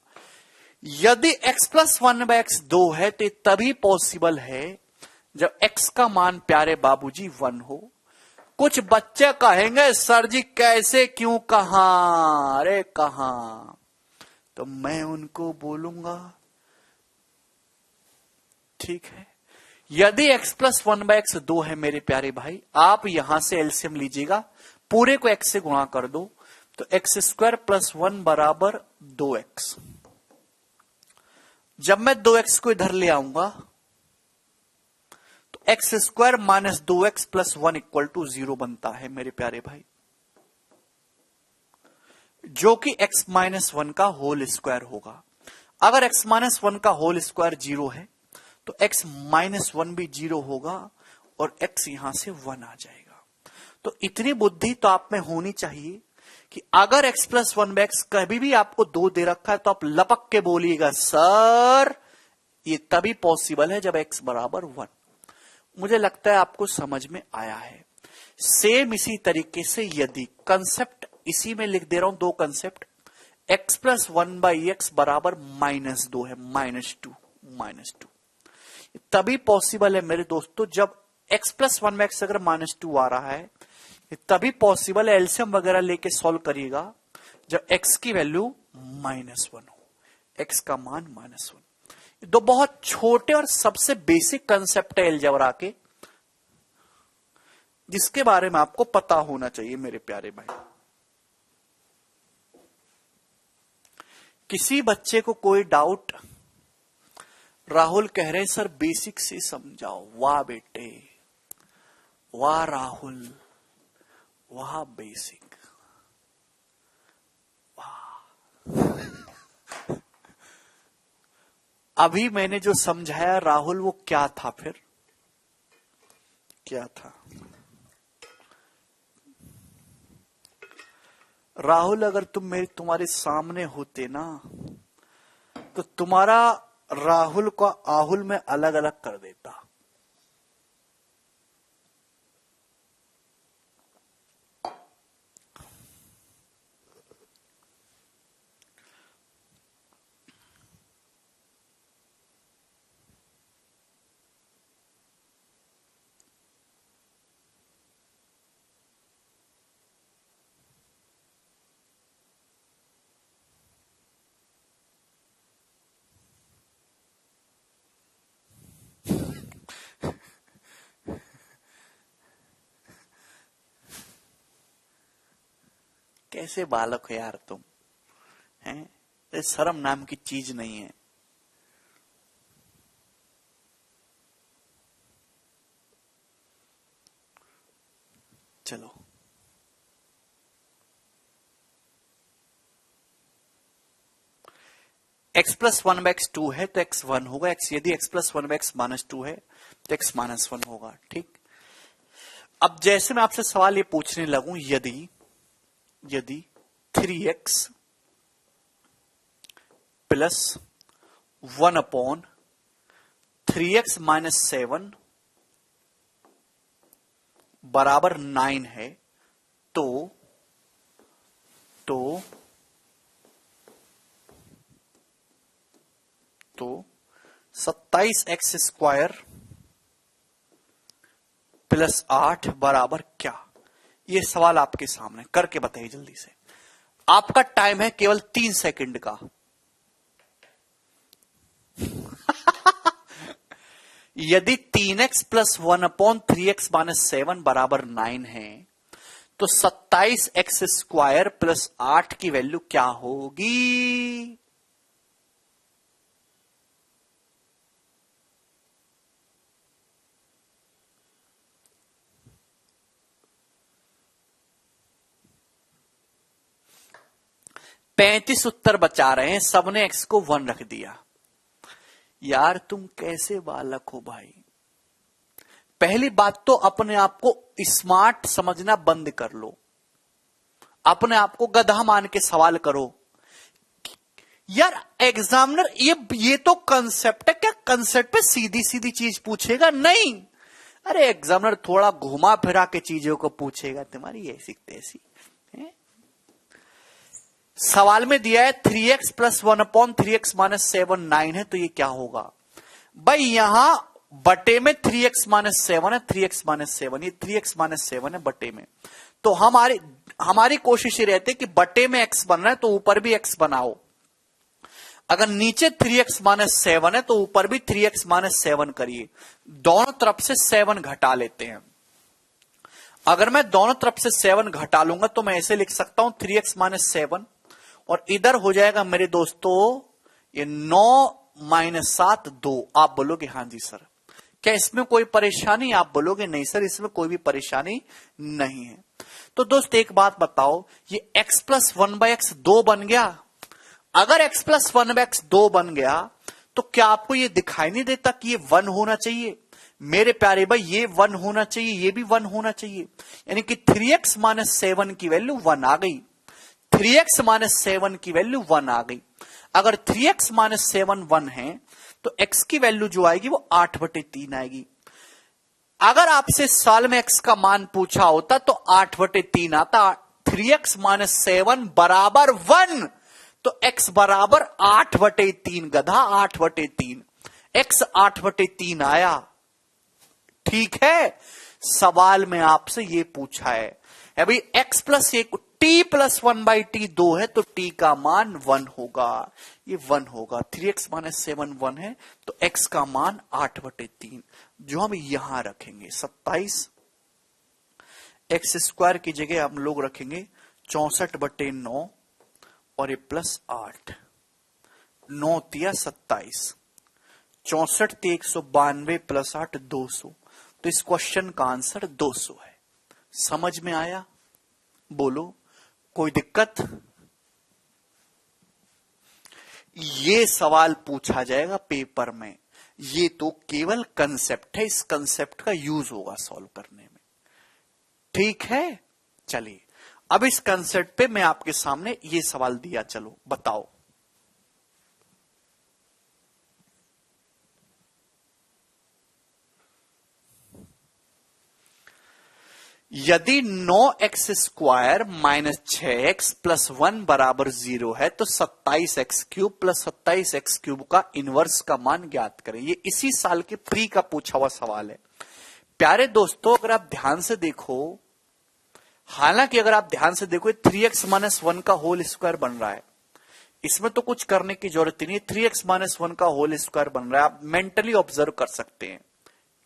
यदि x प्लस 1/x 2 है तो तभी पॉसिबल है जब x का मान प्यारे बाबूजी 1 हो। कुछ बच्चे कहेंगे सर जी कैसे क्यों कहां, अरे कहां, तो मैं उनको बोलूंगा ठीक है, यदि x प्लस 1/x 2 है मेरे प्यारे भाई, आप यहां से एलसीएम लीजिएगा, पूरे को x से गुणा कर दो तो x² प्लस 1 बराबर 2x। जब मैं 2x को इधर ले आऊंगा तो x² minus 2x plus 1 equal to 0 बनता है मेरे प्यारे भाई, जो कि x माइनस 1 का होल स्क्वायर होगा। अगर x माइनस 1 का होल स्क्वायर 0 है तो x माइनस 1 भी 0 होगा और x यहां से 1 आ जाएगा। तो इतनी बुद्धि तो आप में होनी चाहिए कि अगर x प्लस 1/x कभी भी आपको 2 दे रखा है तो आप लपक के बोलिएगा सर ये तभी पॉसिबल है जब x बराबर 1। मुझे लगता है आपको समझ में आया है। सेम इसी तरीके से यदि कंसेप्ट इसी में लिख दे रहा हूं, दो कंसेप्ट, x प्लस 1/x बराबर -2 है, -2 तभी पॉसिबल है मेरे दोस्तों जब x प्लस 1/x अगर -2 आ रहा है, तभी पॉसिबल है, एलसीएम वगैरह लेके सॉल्व करिएगा, जब x की वैल्यू -1 हो, x का मान -1। दो बहुत छोटे और सबसे बेसिक कंसेप्ट है अलजेब्रा के, जिसके बारे में आपको पता होना चाहिए मेरे प्यारे भाई। किसी बच्चे को कोई डाउट? राहुल कह रहे हैं सर बेसिक से समझाओ। वाह बेटे वाह राहुल, वाह बेसिक, वाह। अभी मैंने जो समझाया राहुल वो क्या था, फिर क्या था राहुल? अगर तुम्हारे सामने होते ना तो तुम्हारा राहुल का आहुल में अलग अलग कर देता। कैसे बालक हो यार तुम, हैं? शर्म नाम की चीज नहीं है। चलो x प्लस 1/x 2 है तो x 1 होगा, x यदि x प्लस 1/x -2 है तो x -1 होगा। ठीक, अब जैसे मैं आपसे सवाल ये पूछने लगूं, यदि 3x प्लस 1/3x - 7 बराबर 9 है तो 27x² प्लस 8 बराबर क्या? ये सवाल आपके सामने, करके बताइए जल्दी से। आपका टाइम है केवल 3 सेकंड का। यदि 3x प्लस 1/3x - 7 बराबर 9 है तो 27x² प्लस 8 की वैल्यू क्या होगी? पैंतीस उत्तर बचा रहे हैं, सबने x को 1 रख दिया। यार तुम कैसे बालक हो भाई? पहली बात तो अपने आप को स्मार्ट समझना बंद कर लो, अपने आप को गधा मान के सवाल करो। यार एग्जामिनर ये तो कंसेप्ट है, क्या कंसेप्ट पे सीधी सीधी चीज पूछेगा? नहीं, अरे एग्जामिनर थोड़ा घुमा फिरा के चीजों को पूछेगा, तुम्हारी ऐसी तैसी। सवाल में दिया है 3x प्लस 1/3x माइनस 7 9 है, तो ये क्या होगा भाई, यहां बटे में 3x माइनस 7 है, 3x माइनस 7, ये 3x माइनस 7 है बटे में। तो हमारी कोशिश ये रहती है कि बटे में x बन रहा है तो ऊपर भी x बनाओ। अगर नीचे 3x माइनस 7 है तो ऊपर भी 3x माइनस 7 करिए, दोनों तरफ से 7 घटा लेते हैं। अगर मैं दोनों तरफ से 7 घटा लूंगा तो मैं ऐसे लिख सकता हूं 3x माइनस 7, और इधर हो जाएगा मेरे दोस्तों ये 9 माइनस 7 2। आप बोलोगे हां जी सर, क्या इसमें कोई परेशानी? आप बोलोगे नहीं सर, इसमें कोई भी परेशानी नहीं है। तो दोस्त एक बात बताओ, ये x प्लस 1/x 2 बन गया। अगर x प्लस 1/x 2 बन गया तो क्या आपको ये दिखाई नहीं देता कि ये 1 होना चाहिए? मेरे प्यारे भाई, ये 1 होना चाहिए, ये भी 1 होना चाहिए, यानी कि 3x माइनस 7 की वैल्यू 1 आ गई। 3x माइनस 7 की वैल्यू 1 आ गई। अगर 3x माइनस 7 1 है तो x की वैल्यू जो आएगी वो 8/3 आएगी। अगर आपसे साल में x का मान पूछा होता तो 8/3 आता। 3x माइनस 7 बराबर 1, तो x बराबर 8/3 गधा 8/3, x 8/3 आया। ठीक है, सवाल में आपसे ये पूछा है भाई x plus 1 t plus 1/t 2 है तो t का मान 1 होगा, ये 1 होगा। 3x माइनस 7 1 है तो x का मान 8/3, जो हम यहां रखेंगे 27। x स्क्वायर की जगह हम लोग रखेंगे 64/9 और ये प्लस 8, 9 तिया 27, 64 × 192 प्लस 8 200। तो इस क्वेश्चन का आंसर 200 है। समझ में आया? बोलो, कोई दिक्कत? ये सवाल पूछा जाएगा पेपर में, ये तो केवल कंसेप्ट है, इस कंसेप्ट का यूज होगा सॉल्व करने में। ठीक है, चलिए अब इस कंसेप्ट पे मैं आपके सामने ये सवाल दिया, चलो बताओ। यदि 9x square minus 6x plus 1 बराबर 0 है तो 27x³ प्लस 27x³ का इनवर्स का मान ज्ञात करें। ये इसी साल के प्री का पूछा हुआ सवाल है। प्यारे दोस्तों, अगर आप ध्यान से देखो, हालांकि अगर आप ध्यान से देखो 3x माइनस 1 का होल स्क्वायर बन रहा है, इसमें तो कुछ करने की जरूरत नहीं है। 3x माइनस 1 का होल स्क्वायर बन रहा है, आप मेंटली ऑब्जर्व कर सकते हैं।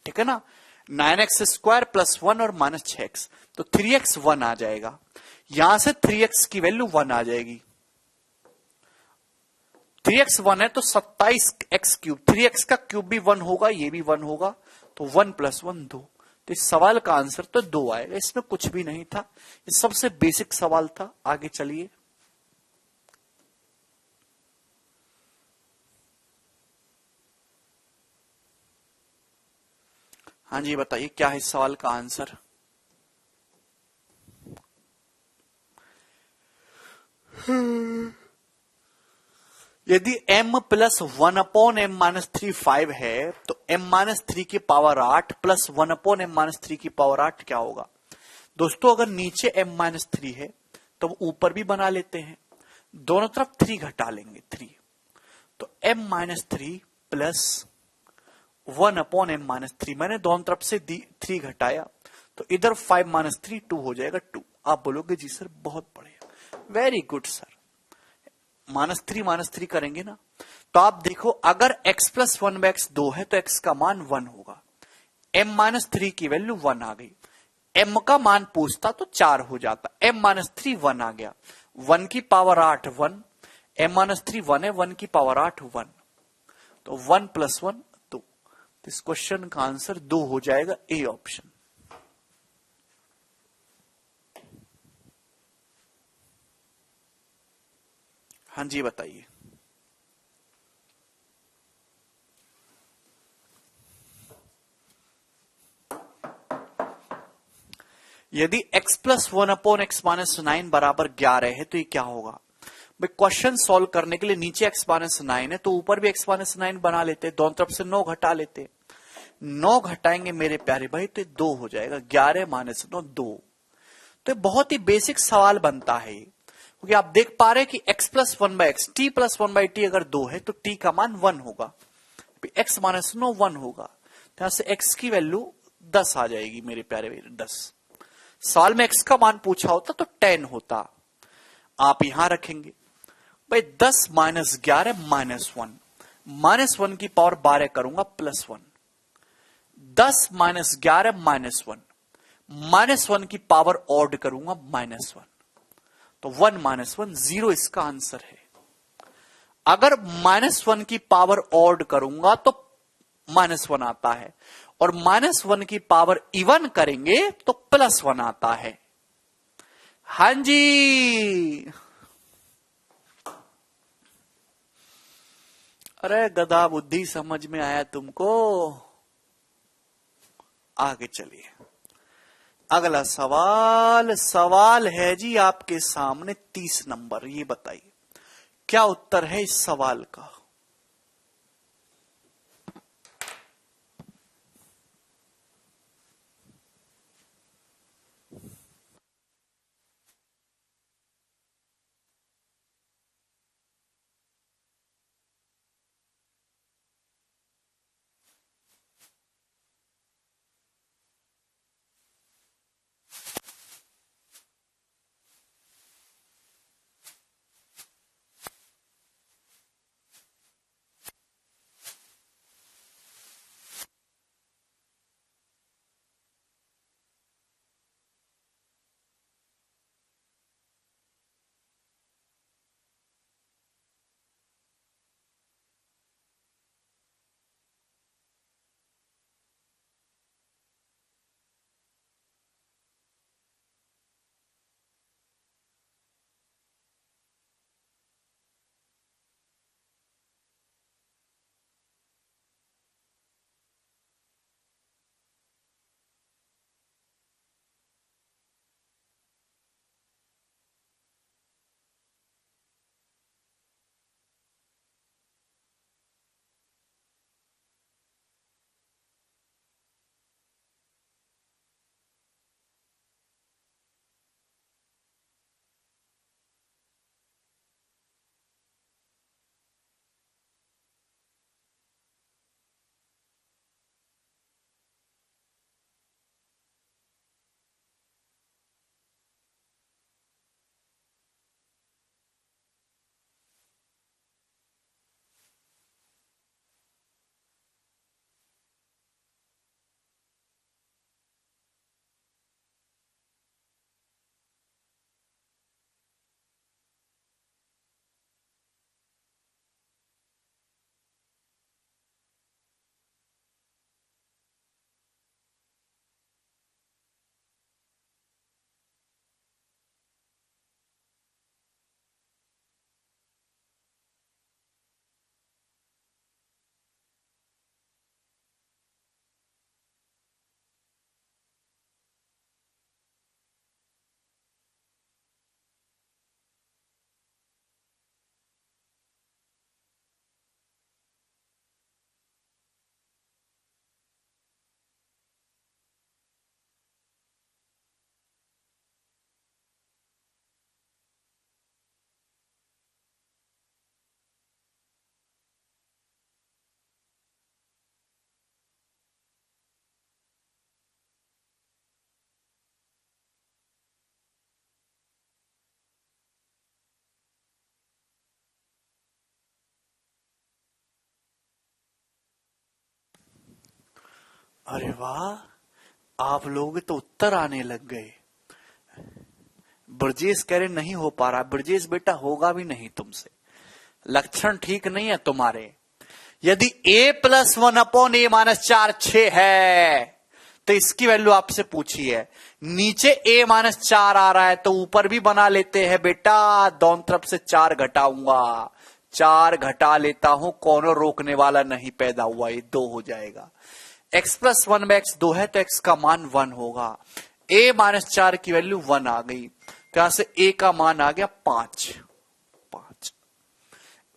ठीक है ना, 9x स्क्वायर प्लस 1 और माइनस 6x, तो 3x 1 आ जाएगा। यहां से 3x की वैल्यू 1 आ जाएगी। 3x 1 है तो 27x³, 3x का क्यूब भी 1 होगा, ये भी 1 होगा, तो 1 प्लस 1 2। तो इस सवाल का आंसर तो 2 आएगा, इसमें कुछ भी नहीं था, ये सबसे बेसिक सवाल था। आगे चलिए। हाँ जी, बताइए क्या है इस सवाल का आंसर? यदि m प्लस 1/m-3 5 है तो m-3 की पावर 8 प्लस 1/m-3 की पावर 8 क्या होगा? दोस्तों, अगर नीचे m-3 है तो ऊपर भी बना लेते हैं, दोनों तरफ 3 घटा लेंगे 3, तो m-3 प्लस 1/m-3, मैंने दोनों तरफ से 3 घटाया तो इधर 5-3 2 हो जाएगा 2। आप बोलोगे जी सर बहुत बढ़िया, वेरी गुड सर। -3 करेंगे ना, तो आप देखो अगर x प्लस 1/x 2 है तो x का मान 1 होगा। m-3 की वैल्यू 1 आ गई, m का मान पूछता तो 4 हो जाता, m-3 1 आ गया, 1 की पावर 8 1, m-3 1 है, 1 की पावर 8 1, तो 1 प्लस 1 2। तो इस क्वेश्चन का आंसर 2 हो जाएगा, ए ऑप्शन। हाँ जी, बताइए। यदि x प्लस 1/x-9 बराबर 11 है तो ये क्या होगा? भाई क्वेश्चन सॉल्व करने के लिए नीचे x-9 है तो ऊपर भी x-9 बना लेते, दोनों तरफ से 9 घटा लेते, 9 घटाएंगे मेरे प्यारे भाई तो 2 हो जाएगा, 11 - 9 2। तो बहुत ही बेसिक सवाल बनता है, क्योंकि आप देख पा रहे हैं कि x plus one by x, T plus one by T अगर 2 है तो t का मान 1 होगा, x माइनस 9 1 होगा, तो यहां से x की वैल्यू 10 आ जाएगी मेरे प्यारे भाई 10। सवाल में x का मान पूछा होता तो 10 होता, आप यहां रखेंगे भाई 10 माइनस 11 माइनस 1, माइनस 1 की पावर 12 करूंगा प्लस 1, 10 माइनस 11 माइनस 1, माइनस 1 की पावर ऑड करूंगा माइनस 1, तो 1 माइनस 1 0 इसका आंसर है। अगर माइनस 1 की पावर ऑड करूंगा तो माइनस 1 आता है, और माइनस 1 की पावर इवन करेंगे तो प्लस 1 आता है। हां जी, अरे गधा बुद्धि समझ में आया तुमको। आगे चलिए, अगला सवाल है जी आपके सामने 30 नंबर। ये बताइए क्या उत्तर है इस सवाल का। अरे वाह, आप लोग तो उत्तर आने लग गए। ब्रजेश कह रहे नहीं हो पा रहा। ब्रजेश बेटा होगा भी नहीं तुमसे, लक्षण ठीक नहीं है तुम्हारे। यदि a plus 1 upon A minus 4 6 है तो इसकी वैल्यू आपसे पूछी है। नीचे a माइनस 4 आ रहा है तो ऊपर भी बना लेते हैं बेटा, दोनों तरफ से 4 घटाऊंगा, 4 घटा लेता हूं, कौनो रोकने वाला नहीं पैदा हुआ, ये 2 हो जाएगा। x प्लस 1 में x 2 है तो x का मान 1 होगा। a माइनस 4 की वैल्यू 1 आ गई, तो यहां से a का मान आ गया 5।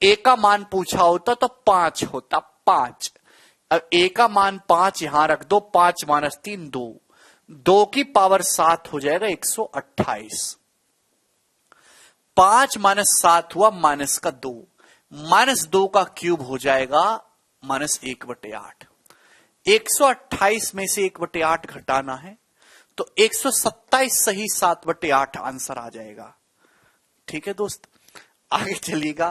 a का मान पूछा होता तो 5 होता, 5। अब a का मान 5 यहां रख दो, 5 माइनस 3 2, 2 की पावर 7 हो जाएगा 128। 5 माइनस 7 हुआ माइनस का 2, माइनस 2 का क्यूब हो जाएगा माइनस 1/8। 128 में से 1/8 घटाना है तो 127 सही 7/8 आंसर आ जाएगा। ठीक है दोस्त, आगे चलिएगा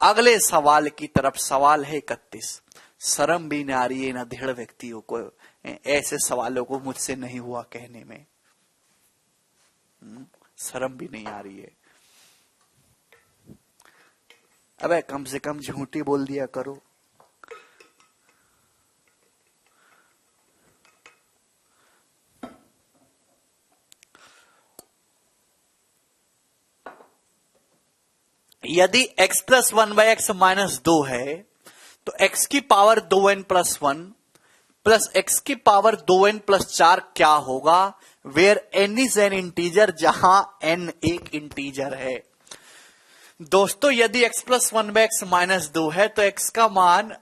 अगले सवाल की तरफ। सवाल है 31। शर्म भी नहीं आ रही है ना दृढ़ व्यक्तियों को, ऐसे सवालों को मुझसे नहीं हुआ कहने में, शर्म भी नहीं आ रही है। अबे कम से कम झूठी बोल दिया करो। यदि x प्लस 1/x माइनस 2 है तो x की power 2n plus 1 plus x की पावर 2n प्लस 4 क्या होगा? Where n is an integer, जहां n एक इंटीजर है। दोस्तों यदि x प्लस 1/x माइनस 2 है तो x का मान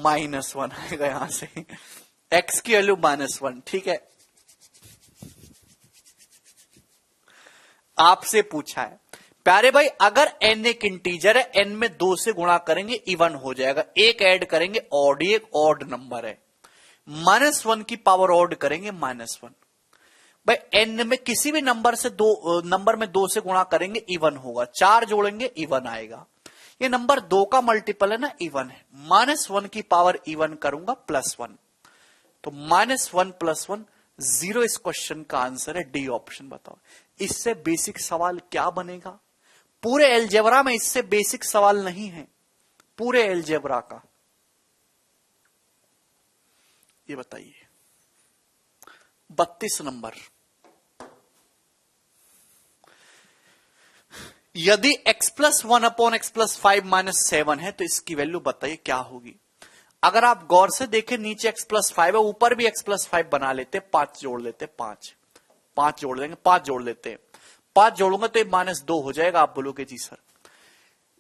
-1 आएगा। यहां से x की वैल्यू -1। ठीक है, आपसे पूछा है प्यारे भाई, अगर n एक इंटीजर है, n में 2 से गुणा करेंगे इवन हो जाएगा, एक ऐड करेंगे ऑड, ये एक ऑड नंबर है। -1 की पावर ऑड करेंगे -1। भाई n में किसी भी नंबर से नंबर में 2 से गुणा करेंगे इवन होगा, 4 जोड़ेंगे इवन आएगा। ये नंबर 2 का मल्टीपल है ना, इवन है। -1 की पावर इवन करूंगा +1, तो -1 + 1 0। इस क्वेश्चन का आंसर है डी ऑप्शन। बताओ इससे बेसिक सवाल क्या बनेगा? पूरे एलजेब्रा में इससे बेसिक सवाल नहीं है, पूरे एलजेब्रा का। ये बताइए 32 नंबर। यदि x plus 1/x plus 5 minus 7 है तो इसकी वैल्यू बताइए क्या होगी? अगर आप गौर से देखें नीचे x प्लस 5 है, ऊपर भी x प्लस 5 बना लेते, 5 जोड़ लेते, 5 जोड़ लेंगे, 5 जोड़ लेते हैं, 5 जोड़ूंगा तो ये -2 हो जाएगा। आप बोलोगे जी सर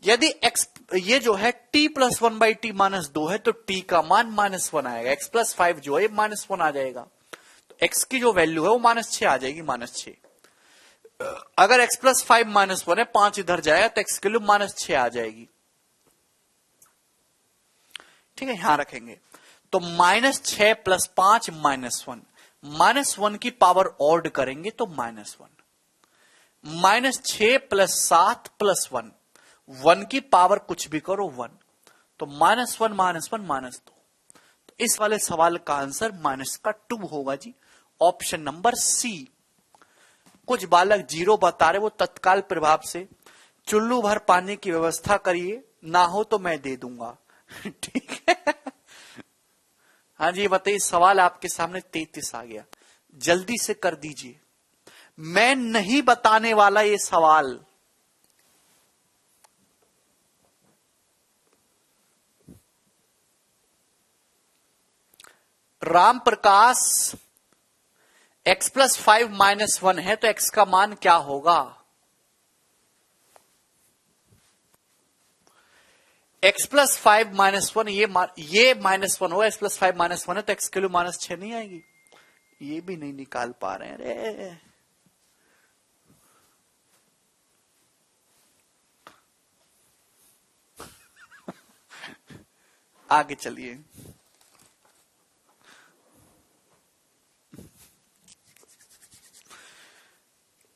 यदि x ये जो है t प्लस 1/t माइनस 2 है तो t का मान -1 आएगा। x प्लस 5 जो है -1 आ जाएगा, तो x की जो वैल्यू है वो -6 आ जाएगी, -6। अगर x प्लस 5 -1 है, 5 इधर जाएगा तो x की वैल्यू -6 आ जाएगी। ठीक है, यहां रखेंगे तो -6 + 5 -1, -1 की पावर ऑड करेंगे तो -1, -6 + 7 + 1, 1 की पावर कुछ भी करो 1, तो -1 -1 -2। तो इस वाले सवाल का आंसर -2 होगा जी, ऑप्शन नंबर सी। कुछ बालक 0 बता रहे, वो तत्काल प्रभाव से चुल्लू भर पानी की व्यवस्था करिए, ना हो तो मैं दे दूंगा। ठीक है, हाँ जी बताइए, सवाल आपके सामने 33 आ गया, जल्दी से कर दीजिए, मैं नहीं बताने वाला ये सवाल। राम प्रकाश, x प्लस 5 -1 है तो x का मान क्या होगा? x प्लस 5 -1, ये -1 होगा, x प्लस 5 -1 है तो x के लिए -6 नहीं आएगी। ये भी नहीं निकाल पा रहे हैं रे। आगे चलिए,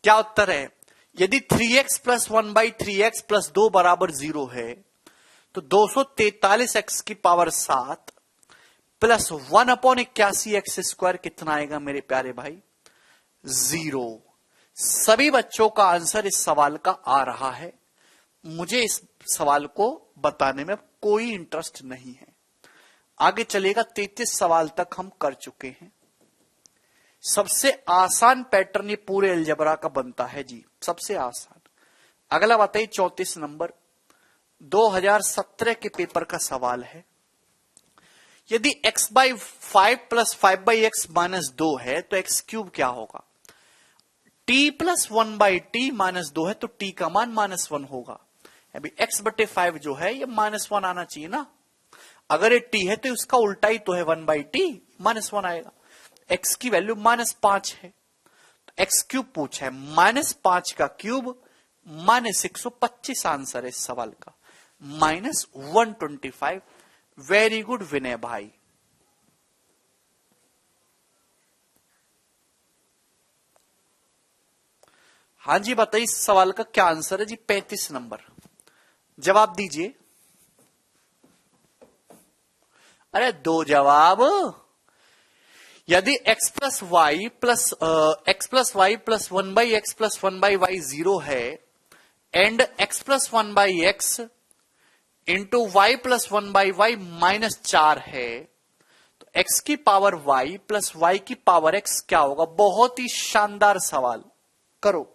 क्या उत्तर है? यदि 3x + 1/3x + 2 = 0 है तो 243x की पावर 7 प्लस 1/81x² कितना आएगा मेरे प्यारे भाई? 0। सभी बच्चों का आंसर इस सवाल का आ रहा है। मुझे इस सवाल को बताने में कोई इंटरेस्ट नहीं है। आगे चलेगा, 33 सवाल तक हम कर चुके हैं। सबसे आसान पैटर्न ये पूरे अलजेब्रा का बनता है जी, सबसे आसान। अगला बताइए 34 नंबर, 2017 के पेपर का सवाल है। यदि x/5 + 5/x - 2 है तो x³ क्या होगा? t + 1/t - 2 है तो t का मान -1 होगा। अभी x/5 जो है ये -1 आना चाहिए ना, अगर ये t है तो उसका उल्टा ही तो है, 1/t -1 आएगा। x की वैल्यू -5 है तो x³ पूछा है, -5 का क्यूब -125 आंसर है इस सवाल का, -125। वेरी गुड विनय भाई। हाँ जी बताइए इस सवाल का क्या आंसर है जी? 35 नंबर। जवाब दीजिए। अरे दो जवाब। यदि x plus y plus x plus 1/x+1/y 0 है एंड x+1/x इंटू y+1/y -4 है, तो x की पावर y प्लस y की पावर x क्या होगा? बहुत ही शानदार सवाल, करो।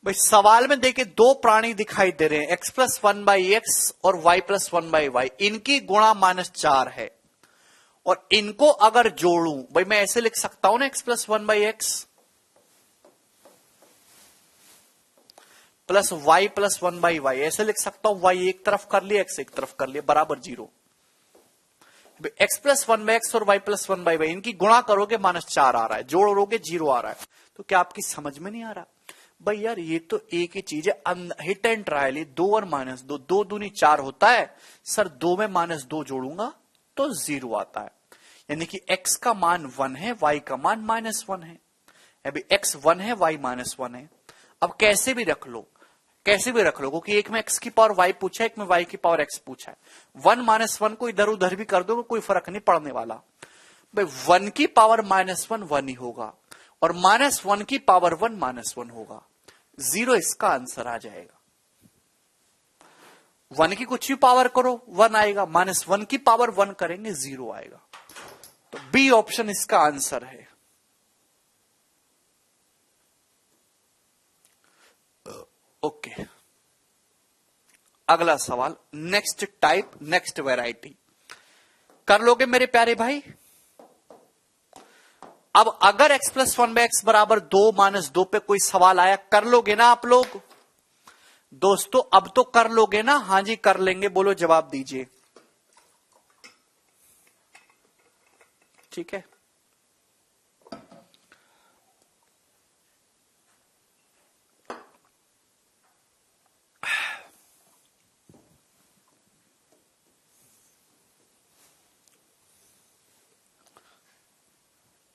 भाई सवाल में देखिए दो प्राणी दिखाई दे रहे हैं, x+1/x और y+1/y, इनकी गुणा -4 है और इनको अगर जोड़ूं, भाई मैं ऐसे लिख सकता हूं ना, x+1/x प्लस y+1/y, ऐसे लिख सकता हूं। y एक तरफ कर लिया, x एक तरफ कर लिया, बराबर 0। x+1/x और y+1/y इनकी गुणा करोगे -4 आ रहा है, जोड़ोगे 0 आ रहा है। तो क्या आपकी समझ में नहीं आ रहा? भाई यार ये तो एक ही चीज है, हिट एंड ट्रायल, 2 और -2, 2 दूनी 4 होता है सर, 2 में -2 जोड़ूंगा तो 0 आता है, यानी कि x का मान 1 है, y का मान -1 है। अभी x 1 है, y -1 है। अब कैसे भी रख लो, कैसे भी रख लो, क्योंकि एक में x की पावर y पूछा है, एक में y की पावर x पूछा है। 1 -1 को इधर उधर भी कर दो, कोई फर्क नहीं पड़ने वाला। भाई 1 की पावर -1 1 ही होगा और -1 की पावर 1 -1 होगा, 0 इसका आंसर आ जाएगा। 1 की कुछ भी पावर करो 1 आएगा, -1 की पावर 1 करेंगे 0 आएगा। तो बी ऑप्शन इसका आंसर है। ओके, अगला सवाल, नेक्स्ट टाइप, नेक्स्ट वैरायटी, कर लोगे मेरे प्यारे भाई? अब अगर x+1/x बराबर 2 -2 पे कोई सवाल आया, कर लोगे ना आप लोग? दोस्तों अब तो कर लोगे ना? हाँ जी कर लेंगे, बोलो जवाब दीजिए। ठीक है,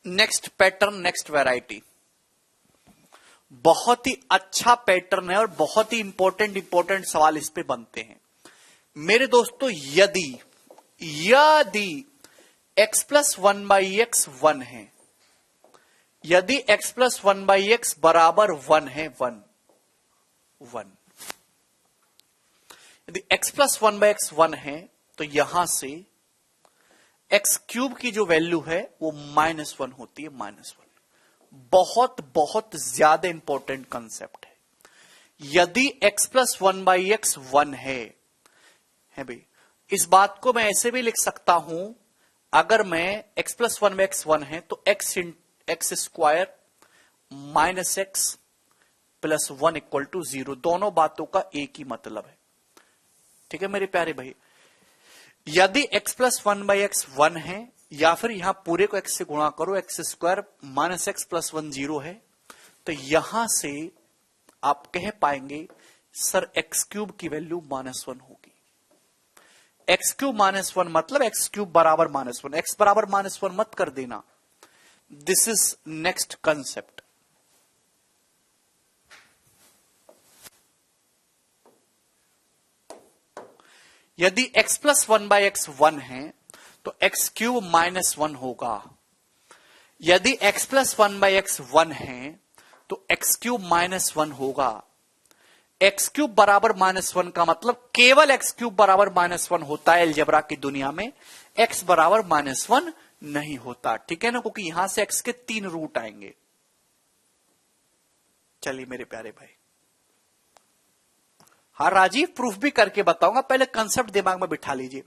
नेक्स्ट पैटर्न, नेक्स्ट वैरायटी, बहुत ही अच्छा पैटर्न है और बहुत ही इंपॉर्टेंट सवाल इस पे बनते हैं मेरे दोस्तों। यदि x+1/x 1 है, यदि x+1/x बराबर 1 है, 1 यदि x+1/x 1 है, तो यहां से x³ की जो वैल्यू है वो -1 होती है, -1। बहुत बहुत ज्यादा इंपॉर्टेंट कंसेप्ट है। यदि x+1/x 1 है भाई, इस बात को मैं ऐसे भी लिख सकता हूं, अगर मैं x+1/x 1 है तो x² -x + 1 = 0, दोनों बातों का एक ही मतलब है। ठीक है मेरे प्यारे भाई, यदि x+1/x 1 है, या फिर यहां पूरे को x से गुणा करो, x² -x + 1 0 है, तो यहां से आप कह पाएंगे सर x³ की वैल्यू -1 होगी। x³ -1 मतलब x³ बराबर -1, x बराबर -1 मत कर देना। This is next concept. यदि x+1/x 1 है तो x³ -1 होगा। यदि x+1/x 1 है तो x³ -1 होगा। x³ बराबर -1 का मतलब केवल x³ बराबर -1 होता है अलजेब्रा की दुनिया में, x बराबर -1 नहीं होता। ठीक है ना, क्योंकि यहां से x के 3 रूट आएंगे। चलिए मेरे प्यारे भाई, हाँ राजीव प्रूफ भी करके बताऊंगा, पहले कंसेप्ट दिमाग में बिठा लीजिए।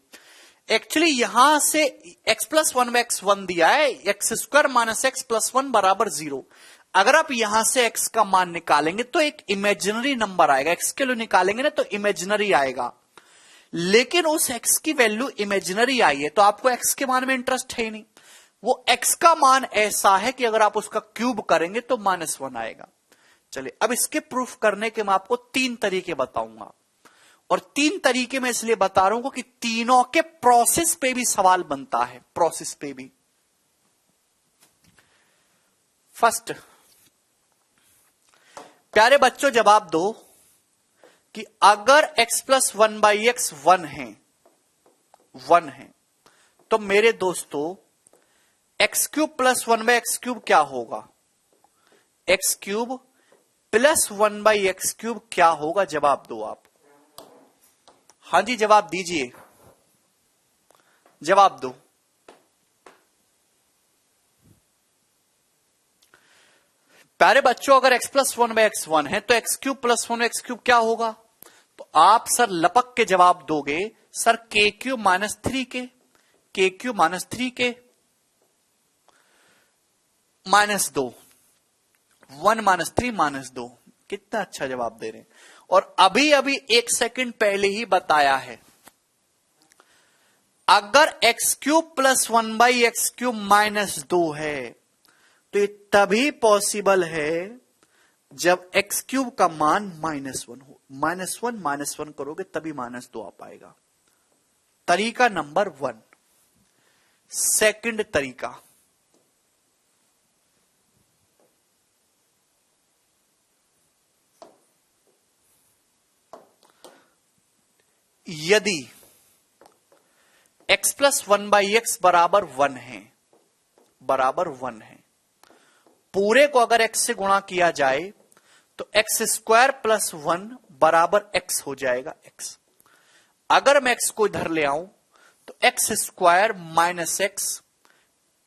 एक्चुअली यहां से x+1/x 1 दिया है, x² -x + 1 = 0। अगर आप यहां से x का मान निकालेंगे तो एक इमेजिनरी नंबर आएगा, x के लिए निकालेंगे ना तो इमेजिनरी आएगा, लेकिन उस x की वैल्यू इमेजिनरी आई है तो आपको x के मान में इंटरेस्ट है ही नहीं। वो x का मान ऐसा है कि अगर आप उसका क्यूब करेंगे तो -1 आएगा। चलिए अब इसके प्रूफ करने के मैं आपको 3 तरीके बताऊंगा, और 3 तरीके मैं इसलिए बता रहा हूं कि तीनों के प्रोसेस पे भी सवाल बनता है, प्रोसेस पे भी। फर्स्ट, प्यारे बच्चों जवाब दो कि अगर x प्लस 1/x 1 है तो मेरे दोस्तों x³ प्लस 1/x³ क्या होगा? x³ प्लस 1/x³ क्या होगा? जवाब दो आप। हां जी जवाब दीजिए, जवाब दो। प्यारे बच्चों अगर x प्लस 1/x 1 है तो x³ प्लस 1/x³ क्या होगा? तो आप सर लपक के जवाब दोगे sir k³ -3k, k³ -3k -2, 1 -3 -2। कितना अच्छा जवाब दे रहे हैं। और अभी अभी 1 सेकंड पहले ही बताया है, अगर x³ प्लस 1/x³ -2 है तो ये तभी पॉसिबल है जब x³ का मान -1 हो। -1 करोगे तभी -2 आ पाएगा। तरीका नंबर 1। सेकंड तरीका, यदि x प्लस 1/x बराबर 1 है, पूरे को अगर x से गुणा किया जाए तो x² प्लस 1 बराबर x हो जाएगा x। अगर मैं x को इधर ले आऊं तो x² minus x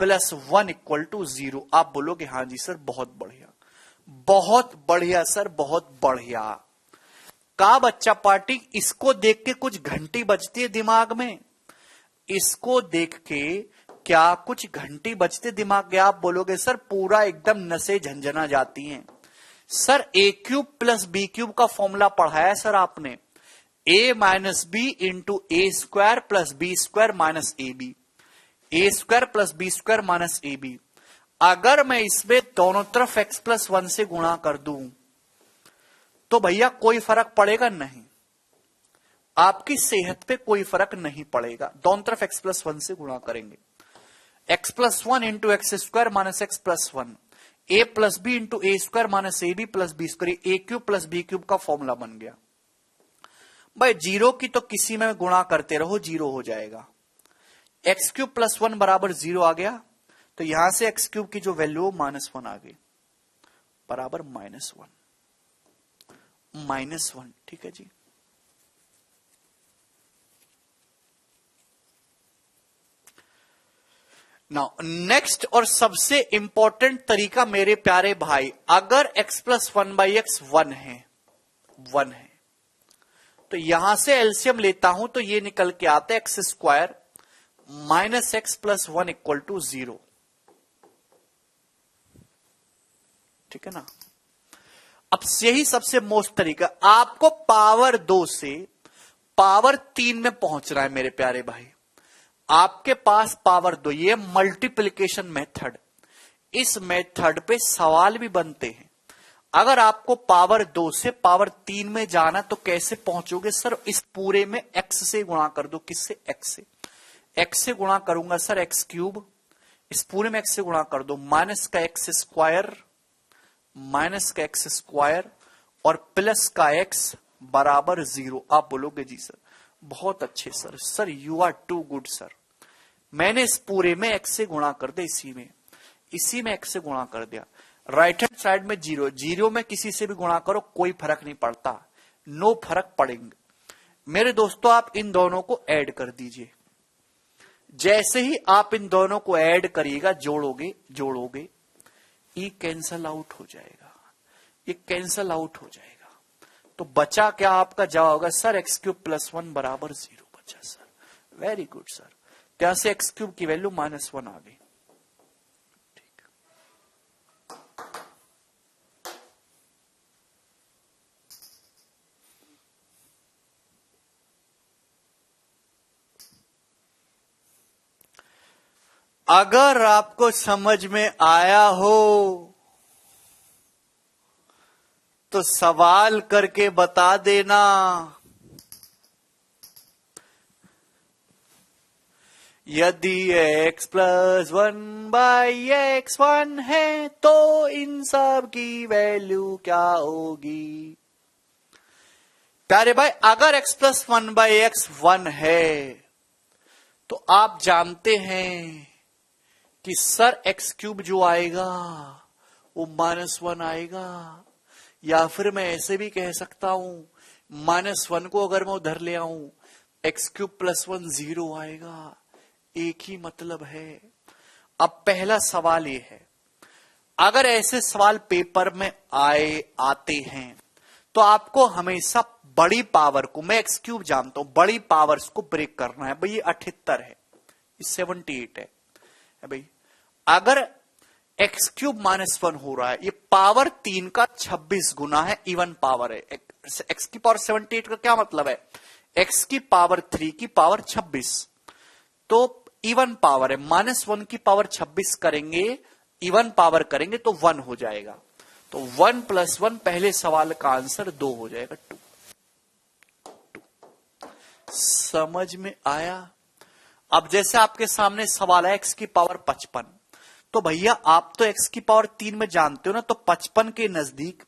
plus 1 equal to 0। आप बोलोगे हां जी सर बहुत बढ़िया, बहुत बढ़िया सर, बहुत बढ़िया। का बच्चा पार्टी इसको देख के कुछ घंटी बजती है दिमाग में? इसको देख के क्या कुछ घंटी बजते दिमाग के? आप बोलोगे सर पूरा एकदम नसें झंझना जाती हैं। सर a³ प्लस b³ का फॉर्मूला पढ़ाया सर आपने, a minus b into a² plus b² minus ab, a² plus b² minus ab। अगर मैं इसमें दोनों तरफ x प्लस 1 से गुणा कर दूं तो भैया कोई फर्क पड़ेगा नहीं, आपकी सेहत पे कोई फर्क नहीं पड़ेगा। दोनों तरफ x प्लस 1 से गुणा करेंगे, x plus 1 into x² minus x plus 1, a plus b into a² minus ab plus b², a³ plus b³ का फॉर्मूला बन गया। भाई जीरो की तो किसी में गुणा करते रहो, जीरो हो जाएगा। x³ प्लस 1 बराबर 0 आ गया, तो यहां से x³ की जो वैल्यू -1 आ गई, बराबर -1, ठीक है जी। नाउ नेक्स्ट और सबसे इंपॉर्टेंट तरीका मेरे प्यारे भाई, अगर x प्लस 1/x 1 है, तो यहां से एलसीएम लेता हूं तो ये निकल के आता है x² minus x plus 1 equal to 0। ठीक है ना? अब यही सबसे मोस्ट तरीका, आपको पावर 2 से पावर 3 में पहुंचना है मेरे प्यारे भाई। आपके पास पावर 2, ये मल्टीप्लिकेशन मेथड, इस मेथड पे सवाल भी बनते हैं। अगर आपको पावर 2 से पावर 3 में जाना तो कैसे पहुंचोगे सर? इस पूरे में x से गुणा कर दो। किससे? x से गुणा करूंगा सर x³, इस पूरे में x से गुणा कर दो, माइनस का x² और प्लस का x बराबर 0। आप बोलोगे जी सर बहुत अच्छे sir you are too good sir. मैंने इस पूरे में x से गुणा कर दिया, इसी में x से गुणा कर दिया। राइट हैंड साइड में 0, 0 में किसी से भी गुणा करो कोई फर्क नहीं पड़ता, नो फर्क पड़ेंगे। मेरे दोस्तों आप इन दोनों को ऐड कर दीजिए। जैसे ही आप इन दोनों को ऐड करिएगा, जोड़ोगे, ये कैंसल आउट हो जाएगा, ये कैंसल आउट हो जाएगा। तो बचा क्या? आपका जवाब होगा सर x³ प्लस 1 बराबर 0 बचा सर। Very good sir. क्या से x³ की वैल्यू -1 आ गई। ठीक, अगर आपको समझ में आया हो तो सवाल करके बता देना। यदि x प्लस 1/x1 है तो इन सब की वैल्यू क्या होगी? प्यारे भाई, अगर x प्लस 1/x1 है तो आप जानते हैं कि सर x³ जो आएगा वो -1 आएगा, या फिर मैं ऐसे भी कह सकता हूं -1 को अगर मैं उधर ले आऊं x³ + 1 0 आएगा। एक ही मतलब है। अब पहला सवाल ये है, अगर ऐसे सवाल पेपर में आते हैं तो आपको हमेशा बड़ी पावर को, मैं x³ जानता हूं, बड़ी पावर्स को ब्रेक करना है। भाई ये 78 है, ये 78 है भाई। अगर x³ -1 हो रहा है, ये पावर 3 का 26 गुना है, इवन पावर है। x की पावर 78 का क्या मतलब है? x की पावर 3 की पावर 26, तो इवन पावर है। -1 की पावर 26 करेंगे, इवन पावर करेंगे तो 1 हो जाएगा। तो 1 + 1 पहले सवाल का आंसर 2 हो जाएगा, 2। समझ में आया? अब जैसे आपके सामने सवाल है x की पावर 55, तो भैया आप तो x की पावर 3 में जानते हो ना, तो 55 के नजदीक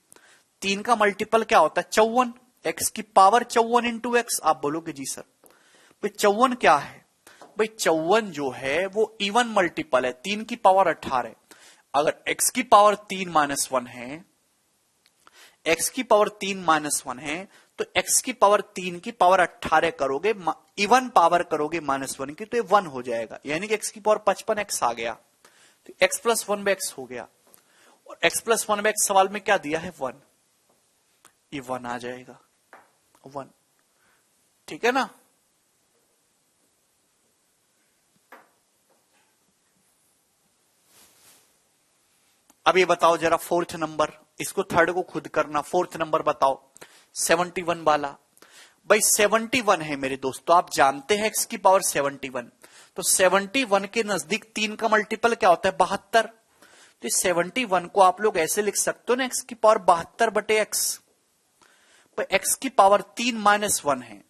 3 का मल्टीपल क्या होता है? 54। x की पावर 54 × x। आप बोलोगे जी सर भाई 54 क्या है? भाई 54 जो है वो इवन मल्टीपल है, 3 की पावर 18। अगर x की पावर 3 -1 है, x की पावर 3 -1 है, तो x की पावर 3 की पावर 18 करोगे, इवन पावर करोगे -1 की, तो ये 1 हो जाएगा। यानी कि x की पावर 55x आ गया, तो x + 1/x हो गया। और x + 1/x सवाल में क्या दिया है? 1। ये 1 आ जाएगा, 1। ठीक है ना? अब ये बताओ जरा फोर्थ नंबर, इसको थर्ड को खुद करना, फोर्थ नंबर बताओ 71 वाला। भाई 71 है मेरे दोस्तों, आप जानते हैं x की पावर 71, तो 71 के नजदीक 3 का मल्टीपल क्या होता है? 72। तो 71 को आप लोग ऐसे लिख सकते हो ना, x की पावर 72/x। x की पावर 3 -1 है,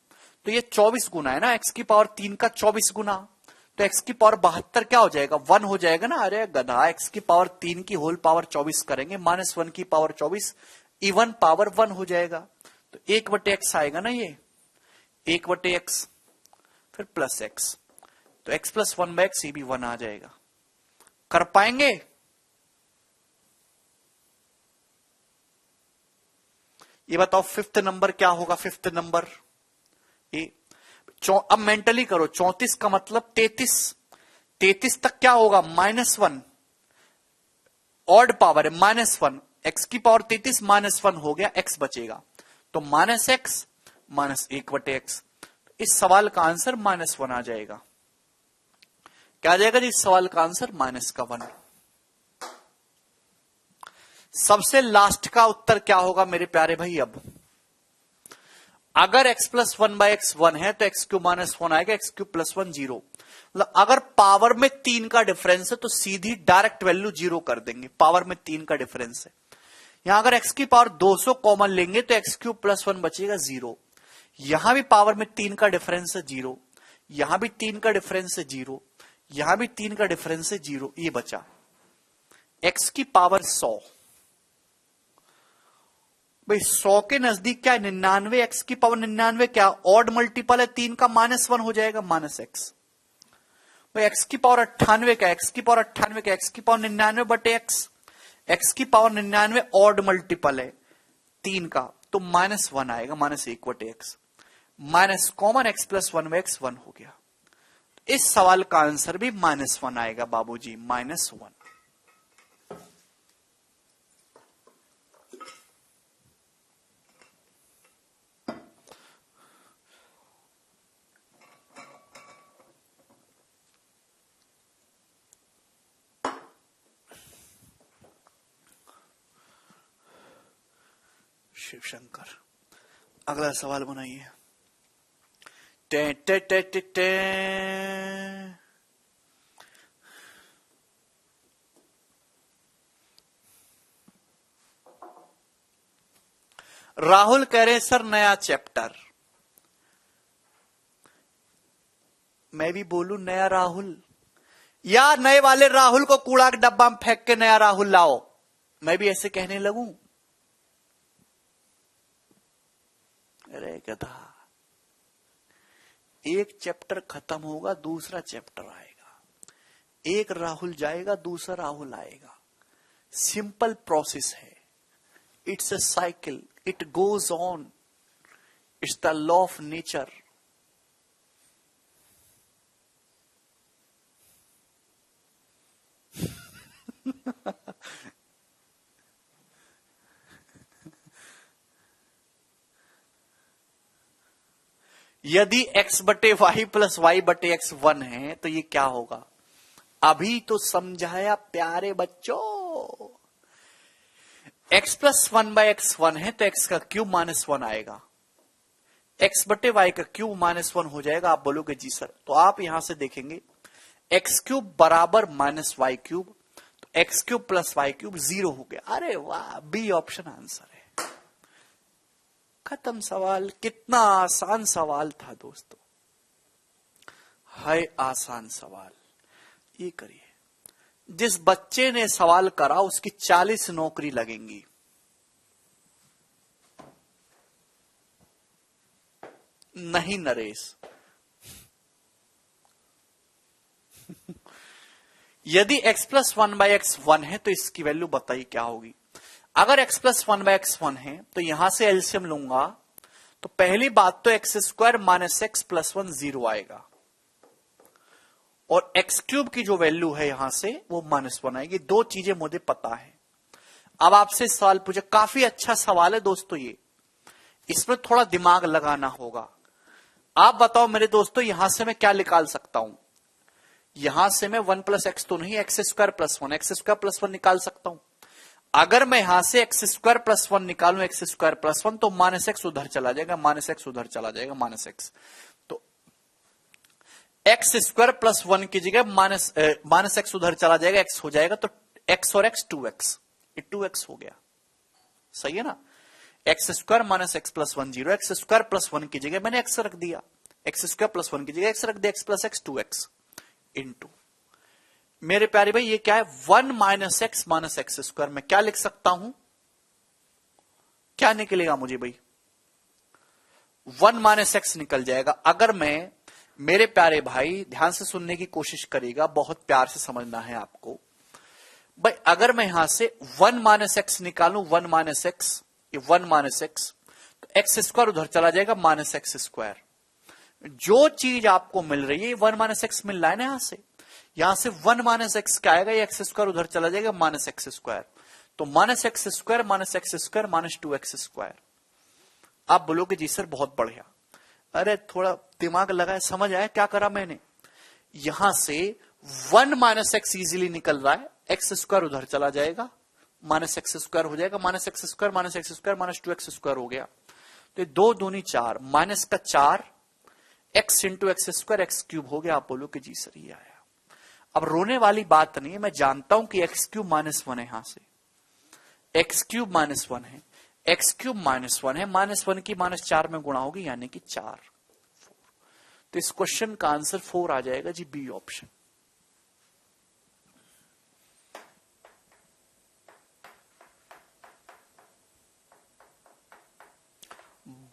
तो ये 24 गुना है ना, x की पावर 3 का 24 गुना, तो x की पावर 72 क्या हो जाएगा? 1 हो जाएगा ना। अरे गधा, x की पावर 3 की होल पावर 24 करेंगे, -1 की पावर 24, इवन पावर 1 हो जाएगा, तो 1/x आएगा ना, ये 1/x, फिर +x, तो x + 1/x, ये भी 1 आ जाएगा। कर पाएंगे? ये बताओ फिफ्थ नंबर क्या होगा? फिफ्थ नंबर ये अब मेंटली करो, 34 का मतलब 33, 33 तक क्या होगा? -1, ऑड पावर है, -1, x की पावर 33 -1 हो गया, x बचेगा, तो -x -1/x। इस सवाल का आंसर -1 आ जाएगा। क्या आ जाएगा जी इस सवाल का आंसर? -1। सबसे लास्ट का उत्तर क्या होगा मेरे प्यारे भाई? अब अगर x + 1/x 1 है तो x³ -1 आएगा, x³ + 1 0। मतलब अगर पावर में 3 का डिफरेंस है तो सीधी डायरेक्ट वैल्यू 0 कर देंगे, पावर में 3 का डिफरेंस है। यहां अगर x की पावर 200 कॉमन लेंगे तो x³ + 1 बचेगा 0। यहां भी पावर में 3 का डिफरेंस है 0, यहां भी 3 का डिफरेंस है 0, यहां भी 3 का डिफरेंस है 0, ये बचा x की पावर 100। भाई 100 के नजदीक क्या है? 99। x की पावर 99 क्या? ऑड मल्टीपल है 3 का, -1 हो जाएगा, -x। भाई x की पावर 98 क्या? x की पावर 98 क्या? x की पावर 99/x। x की पावर 99 ऑड मल्टीपल है 3 का, तो -1 आएगा, -1/x। Minus common x + 1/x 1 हो गया। इस सवाल का आंसर भी -1 आएगा बाबूजी, -1। शिव शंकर। अगला सवाल बनाइए। टे टे टे टे टे। राहुल कह रहे हैं सर नया चैप्टर। मैं भी बोलूं नया राहुल, या नए वाले राहुल को कूड़ा के डब्बा में फेंक के नया राहुल लाओ, मैं भी ऐसे कहने लगूं? अरे गधा, एक चैप्टर खत्म होगा दूसरा चैप्टर आएगा, एक राहुल जाएगा दूसरा राहुल आएगा। सिंपल प्रोसेस है, it's a cycle, it goes on, it's the law of nature. यदि x बटे वाई प्लस वाई बटे एक्स 1 है तो ये क्या होगा? अभी तो समझाया प्यारे बच्चों। x प्लस 1 बाय एक्स 1 है तो x का क्यूब माइनस 1 आएगा, x बटे वाई का क्यूब माइनस 1 हो जाएगा। आप बोलोगे जी सर, तो आप यहां से देखेंगे एक्स क्यूब बराबर माइनस वाई क्यूब, तो x cube plus y cube 0 हो गया। अरे वाह, बी ऑप्शन आंसर है। खत्म सवाल। कितना आसान सवाल था दोस्तों, है आसान सवाल। ये करिए, जिस बच्चे ने सवाल करा उसकी 40 नौकरी लगेंगी। नहीं नरेश, यदि x प्लस 1 बाई एक्स 1 है तो इसकी वैल्यू बताइए क्या होगी। अगर x प्लस 1 बाई एक्स 1 है तो यहां से एलसीएम लूंगा, तो पहली बात तो x square minus x plus 1 0 आएगा, और एक्स क्यूब की जो वैल्यू है यहां से वो माइनस 1 आएगी। दो चीजें मुझे पता है। अब आपसे सवाल पूछे, काफी अच्छा सवाल है दोस्तों ये, इसमें थोड़ा दिमाग लगाना होगा। आप बताओ मेरे दोस्तों, यहां से मैं क्या निकाल सकता हूं? यहां से मैं 1 प्लस एक्स तो नहीं, x square plus 1, x square plus 1 निकाल सकता हूं। अगर मैं यहां से एक्स स्क्वायर प्लस 1 निकालूं, एक्स स्क्वायर प्लस 1, तो माइनस एक्स उधर चला जाएगा, माइनस एक्स उधर चला जाएगा, माइनस एक्स। तो एक्स स्क्वायर प्लस 1 की जगह माइनस एक्स उधर चला जाएगा, एक्स हो जाएगा, तो एक्स और एक्स 2x, ये 2x हो गया। सही है ना? X square minus x plus 1 0, x square plus 1 की जगह मैंने एक्स रख दिया, एक्स स्क्वायर प्लस 1 की जगह एक्स रख दिया, x plus x 2x into, मेरे प्यारे भाई ये क्या है? 1 माइनस एक्स स्क्वायर। में क्या लिख सकता हूं? क्या निकलेगा मुझे भाई? 1 माइनस एक्स निकल जाएगा। अगर मैं, मेरे प्यारे भाई ध्यान से सुनने की कोशिश करिएगा, बहुत प्यार से समझना है आपको भाई। अगर मैं यहां से 1 माइनस एक्स निकालूं, 1 माइनस एक्स, ये 1 माइनस एक्स, तो एक्स स्क्वायर उधर चला जाएगा, माइनस एक्स स्क्वायर। जो चीज आपको मिल रही है 1 माइनस एक्स मिल रहा है ना, यहां से 1 माइनस एक्स क्या आएगा, एक्स स्क्वायर उधर चला जाएगा, माइनस एक्स स्क्वायर, तो minus X square minus X square minus 2x square. आप बोलोगे जी सर बहुत बढ़िया, अरे थोड़ा दिमाग लगाए, समझ आया क्या करा मैंने? यहां से 1 माइनस एक्स इजिली निकल रहा है, एक्स स्क्वायर उधर चला जाएगा, माइनस एक्स स्क्वायर हो जाएगा, minus X square minus X square minus 2x square हो गया। तो 2 दूनी 4, माइनस का 4, x into x square x cube हो गया। आप बोलो कि जी सर ये आया। अब रोने वाली बात नहीं है, मैं जानता हूं कि एक्स क्यूब माइनस 1 है, यहां से एक्स क्यूब माइनस 1 है, एक्स क्यूब माइनस 1 है, माइनस 1 की माइनस 4 में गुणा होगी, यानी कि 4, 4। तो इस क्वेश्चन का आंसर 4 आ जाएगा जी, बी ऑप्शन।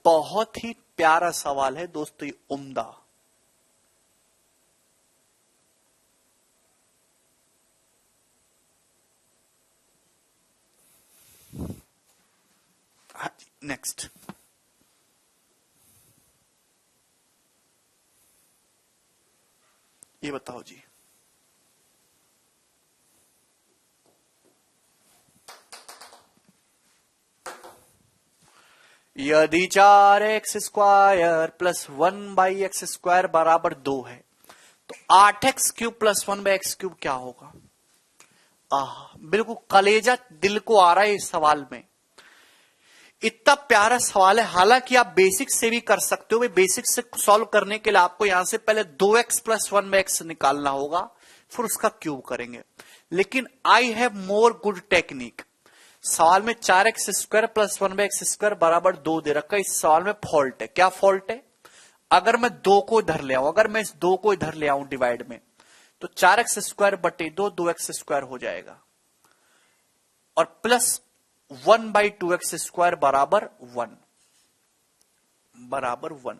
बहुत ही प्यारा सवाल है दोस्तों, ये उम्दा। नेक्स्ट, ये बताओ जी, यदि 4x square plus 1 by x square बराबर 2 है, तो 8x cube plus 1 by x cube क्या होगा? बिल्कुल कलेजा दिल को आ रहा है इस सवाल में। इतना प्यारा सवाल है, हालांकि आप बेसिक से भी कर सकते हो। बेसिक से सॉल्व करने के लिए आपको यहां से पहले 2x प्लस 1 बाई एक्स निकालना होगा, फिर उसका क्यूब करेंगे। लेकिन I have more good technique. सवाल में 4x² प्लस 1/x² बराबर 2 दे रखा है। इस सवाल में फॉल्ट है। क्या फॉल्ट है? अगर मैं 2 को इधर ले आऊं, अगर मैं इस 2 को इधर ले आऊं डिवाइड में, तो 4x² बटे 2 2x² हो जाएगा और प्लस 1/2x² बराबर 1 बराबर 1।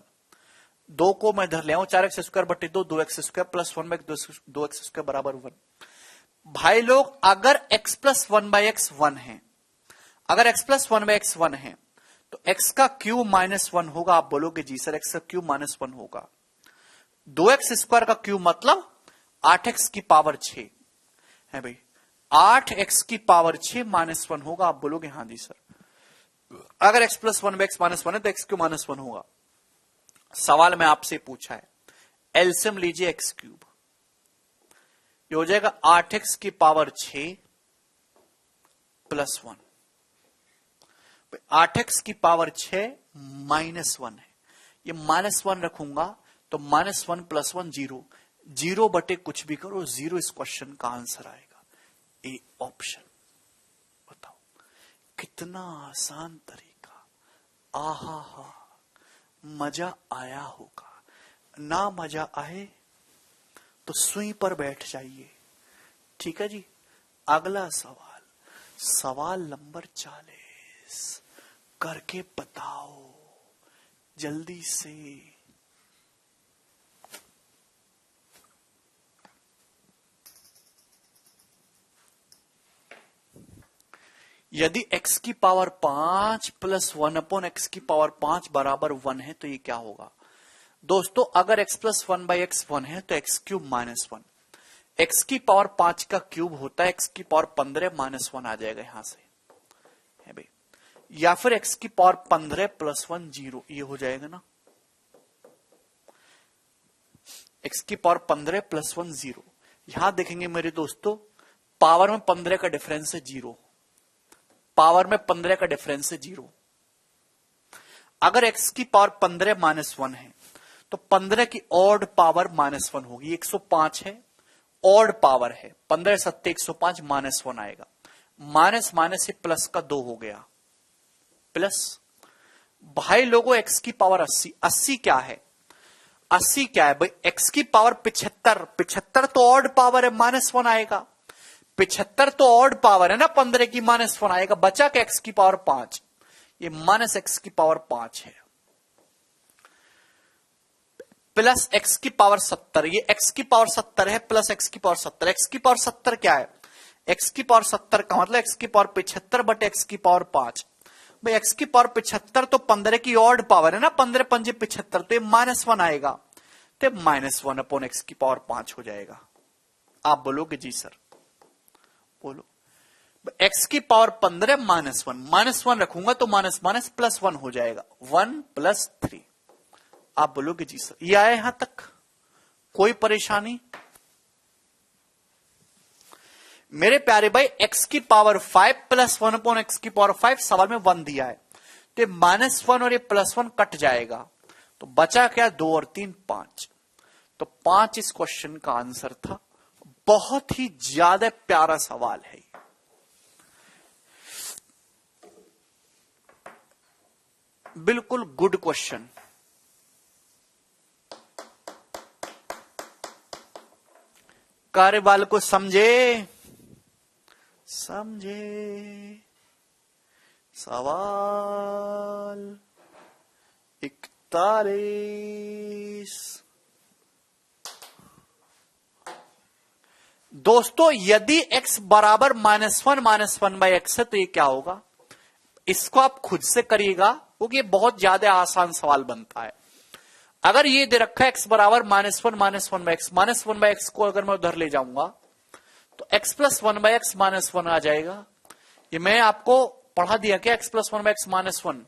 2 को मैं इधर ले आऊं, 4x² बटे 2 2x² प्लस 1/2x² बराबर 1। भाई लोग, अगर x प्लस 1/x 1 है, अगर x प्लस 1/x 1 है, तो x का क्यूब -1 होगा। आप बोलोगे जी सर x का क्यूब -1 होगा। 2x² का क्यूब मतलब 8x की पावर 6 है भाई। 8x की पावर 6 -1 होगा। आप बोलोगे हाँ जी सर। अगर x प्लस 1/x -1 है तो x क्यूब -1 होगा। सवाल में आपसे पूछा है, एलसीएम लीजिए x क्यूब, ये हो जाएगा 8x की पावर 6 प्लस 1। 8x की पावर 6 -1 है, ये -1 रखूंगा तो -1 प्लस 1 0, 0 बटे कुछ भी करो 0 इस क्वेश्चन का आंसर आएगा। A option. बताओ कितना आसान तरीका। आहा हा, मजा आया होगा ना? मजा आए तो सुई पर बैठ जाइए। ठीक है जी। अगला सवाल, सवाल नंबर 40 करके बताओ जल्दी से। यदि x की पावर 5 प्लस 1/x की पावर 5 बराबर 1 है तो ये क्या होगा? दोस्तों, अगर x प्लस 1/x 1 है तो x क्यूब -1, x की पावर 5 का क्यूब होता है x की पावर 15 -1 आ जाएगा यहां से, है भाई। या फिर x की पावर 15 प्लस 1 0, ये हो जाएगा ना। x की पावर 15 प्लस 1 0। यहां देखेंगे मेरे दोस्तों, पावर में 15 का डिफरेंस है 0, पावर में 15 का डिफरेंस है 0। अगर x की पावर 15 -1 है तो 15 की ऑड पावर -1 होगी। 105 है, ऑड पावर है, 15 7 105 -1 आएगा। माइनस माइनस से प्लस का 2 हो गया प्लस। भाई लोगों, x की पावर 80, 80 क्या है? 80 क्या है भाई? x की पावर 75, 75 तो ऑड पावर है, -1 आएगा। 75 तो ऑड पावर है ना, 15 की -1 आएगा। बचा क्या? x की पावर 5, ये -x की पावर 5 है, प्लस x की पावर 70, ये x की पावर 70 है प्लस x की पावर 70। x की पावर 70 क्या है? x की पावर 70 का मतलब x की पावर 75 बटे x की पावर 5। भाई x की पावर 75 तो 15 की ऑड पावर है ना, 15 पंजे 75, तो ये -1 आएगा, तो -1/x की पावर 5 हो जाएगा। आप बोलोगे जी सर, बोलो। x की पावर 15 -1 रखूंगा तो माइनस प्लस 1 हो जाएगा, 1 + 3। आप बोलोगे जी सर। ये आया यहां तक? कोई परेशानी? मेरे प्यारे भाई, x की पावर 5 प्लस 1/x की पावर 5, सवाल में 1 दिया है, तो -1 और ये +1 कट जाएगा, तो बचा क्या? 2 और 3 5, तो 5 इस क्वेश्चन का आंसर था। बहुत ही ज्यादा प्यारा सवाल है। बिल्कुल गुड क्वेश्चन। कार्यबल को समझे सवाल 41। दोस्तों, यदि x बराबर -1/x है तो ये क्या होगा? इसको आप खुद से करिएगा क्योंकि ये बहुत ज्यादा आसान सवाल बनता है। अगर ये दे रखा है x बराबर -1/x, -1/x को अगर मैं उधर ले जाऊंगा तो x + 1/x -1 आ जाएगा। ये मैं आपको पढ़ा दिया क्या? x + 1/x -1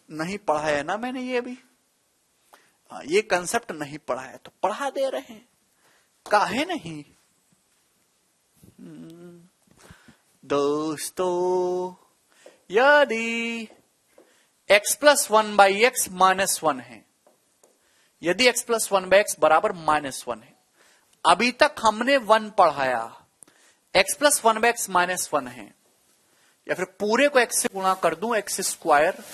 नहीं पढ़ा है ना मैंने ये अभी? ये कंसेप्ट नहीं पढ़ा है तो पढ़ा दे रहे हैं, काहे नहीं? दोस्तों, यदि x + 1/x -1 है, यदि x + 1/x बराबर -1 है, अभी तक हमने 1 पढ़ाया, x प्लस 1/x माइनस 1 है, या फिर पूरे को x से गुणा कर दूं, x square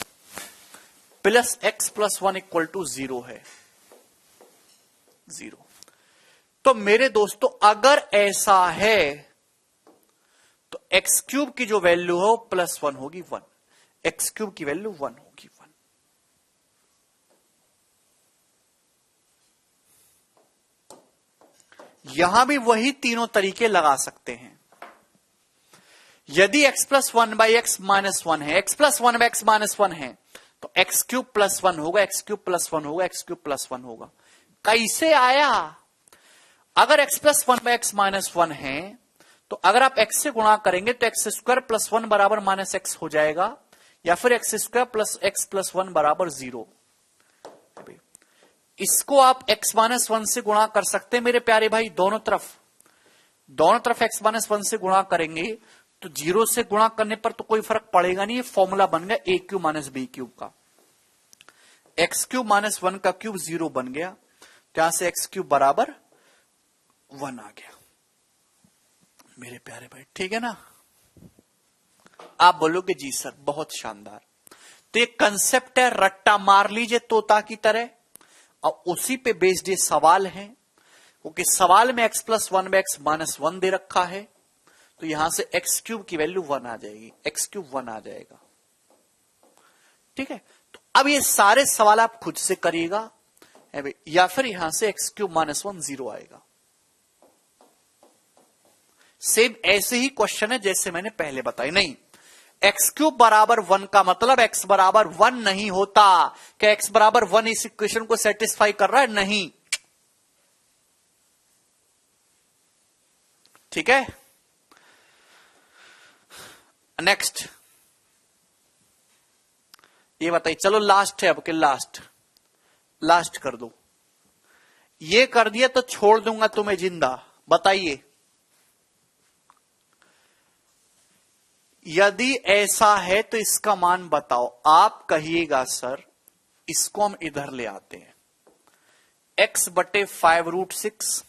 plus x plus 1 equal to 0 है, 0। तो मेरे दोस्तों अगर ऐसा है तो एक्स क्यूब की जो वैल्यू हो प्लस 1 होगी 1, एक्स क्यूब की वैल्यू 1 होगी 1। यहां भी वही तीनों तरीके लगा सकते हैं। यदि x प्लस 1/x माइनस 1 है, x प्लस 1/x माइनस 1 है, तो एक्स क्यूब प्लस 1 होगा, एक्स क्यूब प्लस 1 होगा, एक्स क्यूब प्लस 1 होगा। कैसे आया? अगर x प्लस 1/x माइनस 1 है तो अगर आप x से गुणा करेंगे तो एक्स स्क्वायर प्लस 1 बराबर माइनस एक्स हो जाएगा, या फिर x square plus x plus 1 बराबर 0। इसको आप x माइनस 1 से गुणा कर सकते हैं मेरे प्यारे भाई, दोनों तरफ x माइनस 1 से गुणा करेंगे तो 0 से गुणा करने पर तो कोई फर्क पड़ेगा नहीं, ये फॉर्मूला बन गया a cube minus b cube का। एक्स क्यूब माइनस 1 का क्यूब 0 बन गया, तो यहां से एक्स क्यूब बराबर 1 आ गया मेरे प्यारे भाई, ठीक है ना। आप बोलोगे जी सर बहुत शानदार। तो ये कंसेप्ट है, रट्टा मार लीजिए तोता की तरह, और उसी पे बेस्ड ये सवाल है, क्योंकि सवाल में x प्लस 1/x माइनस 1 दे रखा है, तो यहां से एक्स क्यूब की वैल्यू 1 आ जाएगी, एक्स क्यूब 1 आ जाएगा, ठीक है। तो अब ये सारे सवाल आप खुद से करिएगा, या फिर यहां से एक्स क्यूब माइनस 1 0 आएगा। सेम ऐसे ही क्वेश्चन है जैसे मैंने पहले बताई। नहीं, एक्स क्यूब बराबर 1 का मतलब एक्स बराबर 1 नहीं होता। क्या एक्स बराबर 1 इस इक्वेशन को सेटिस्फाई कर रहा है? नहीं, ठीक है। नेक्स्ट ये बताइए, चलो लास्ट है अब के, लास्ट कर दो। ये कर दिया तो छोड़ दूंगा तुम्हें जिंदा। बताइए, यदि ऐसा है तो इसका मान बताओ। आप कहिएगा सर इसको हम इधर ले आते हैं, x/5√6,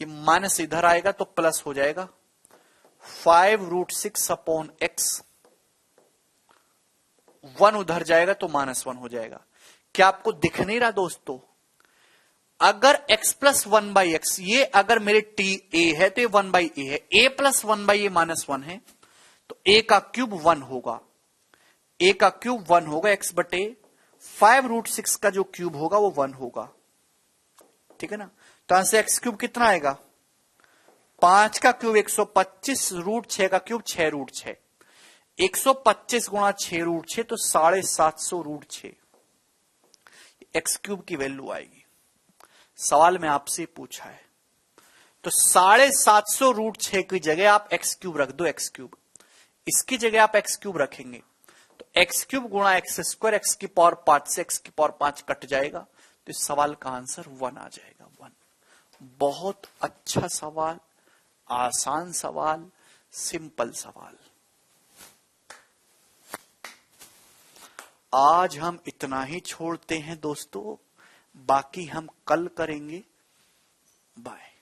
ये माइनस इधर आएगा तो प्लस हो जाएगा, 5√6 अपॉन x, 1 उधर जाएगा तो -1 हो जाएगा। क्या आपको दिख नहीं रहा दोस्तों? अगर x प्लस 1/x, ये अगर मेरे टी ए है तो ये 1/a है, a प्लस 1/a माइनस 1 है, तो a का क्यूब 1 होगा, a का क्यूब 1 होगा, x/5√6 का जो क्यूब होगा वो 1 होगा, ठीक है ना। तो यहां से x क्यूब कितना आएगा? 5 का क्यूब 125, √6 का क्यूब 6√6, 125 गुणा 6√6 तो 750 √6 एक्स क्यूब की वैल्यू आएगी। सवाल में आपसे पूछा है, तो 750 √6 की जगह आप एक्स क्यूब रख दो, एक्स क्यूब, इसकी जगह आप एक्स क्यूब रखेंगे तो एक्स क्यूब गुणा एक्स स्क्वायर, एक्स की पावर 5 से एक्स की पावर 5 कट जाएगा, तो इस सवाल का आंसर 1 आ जाएगा, 1। बहुत अच्छा सवाल, आसान सवाल, सिंपल सवाल। आज हम इतना ही छोड़ते हैं दोस्तों, बाकी हम कल करेंगे। बाय।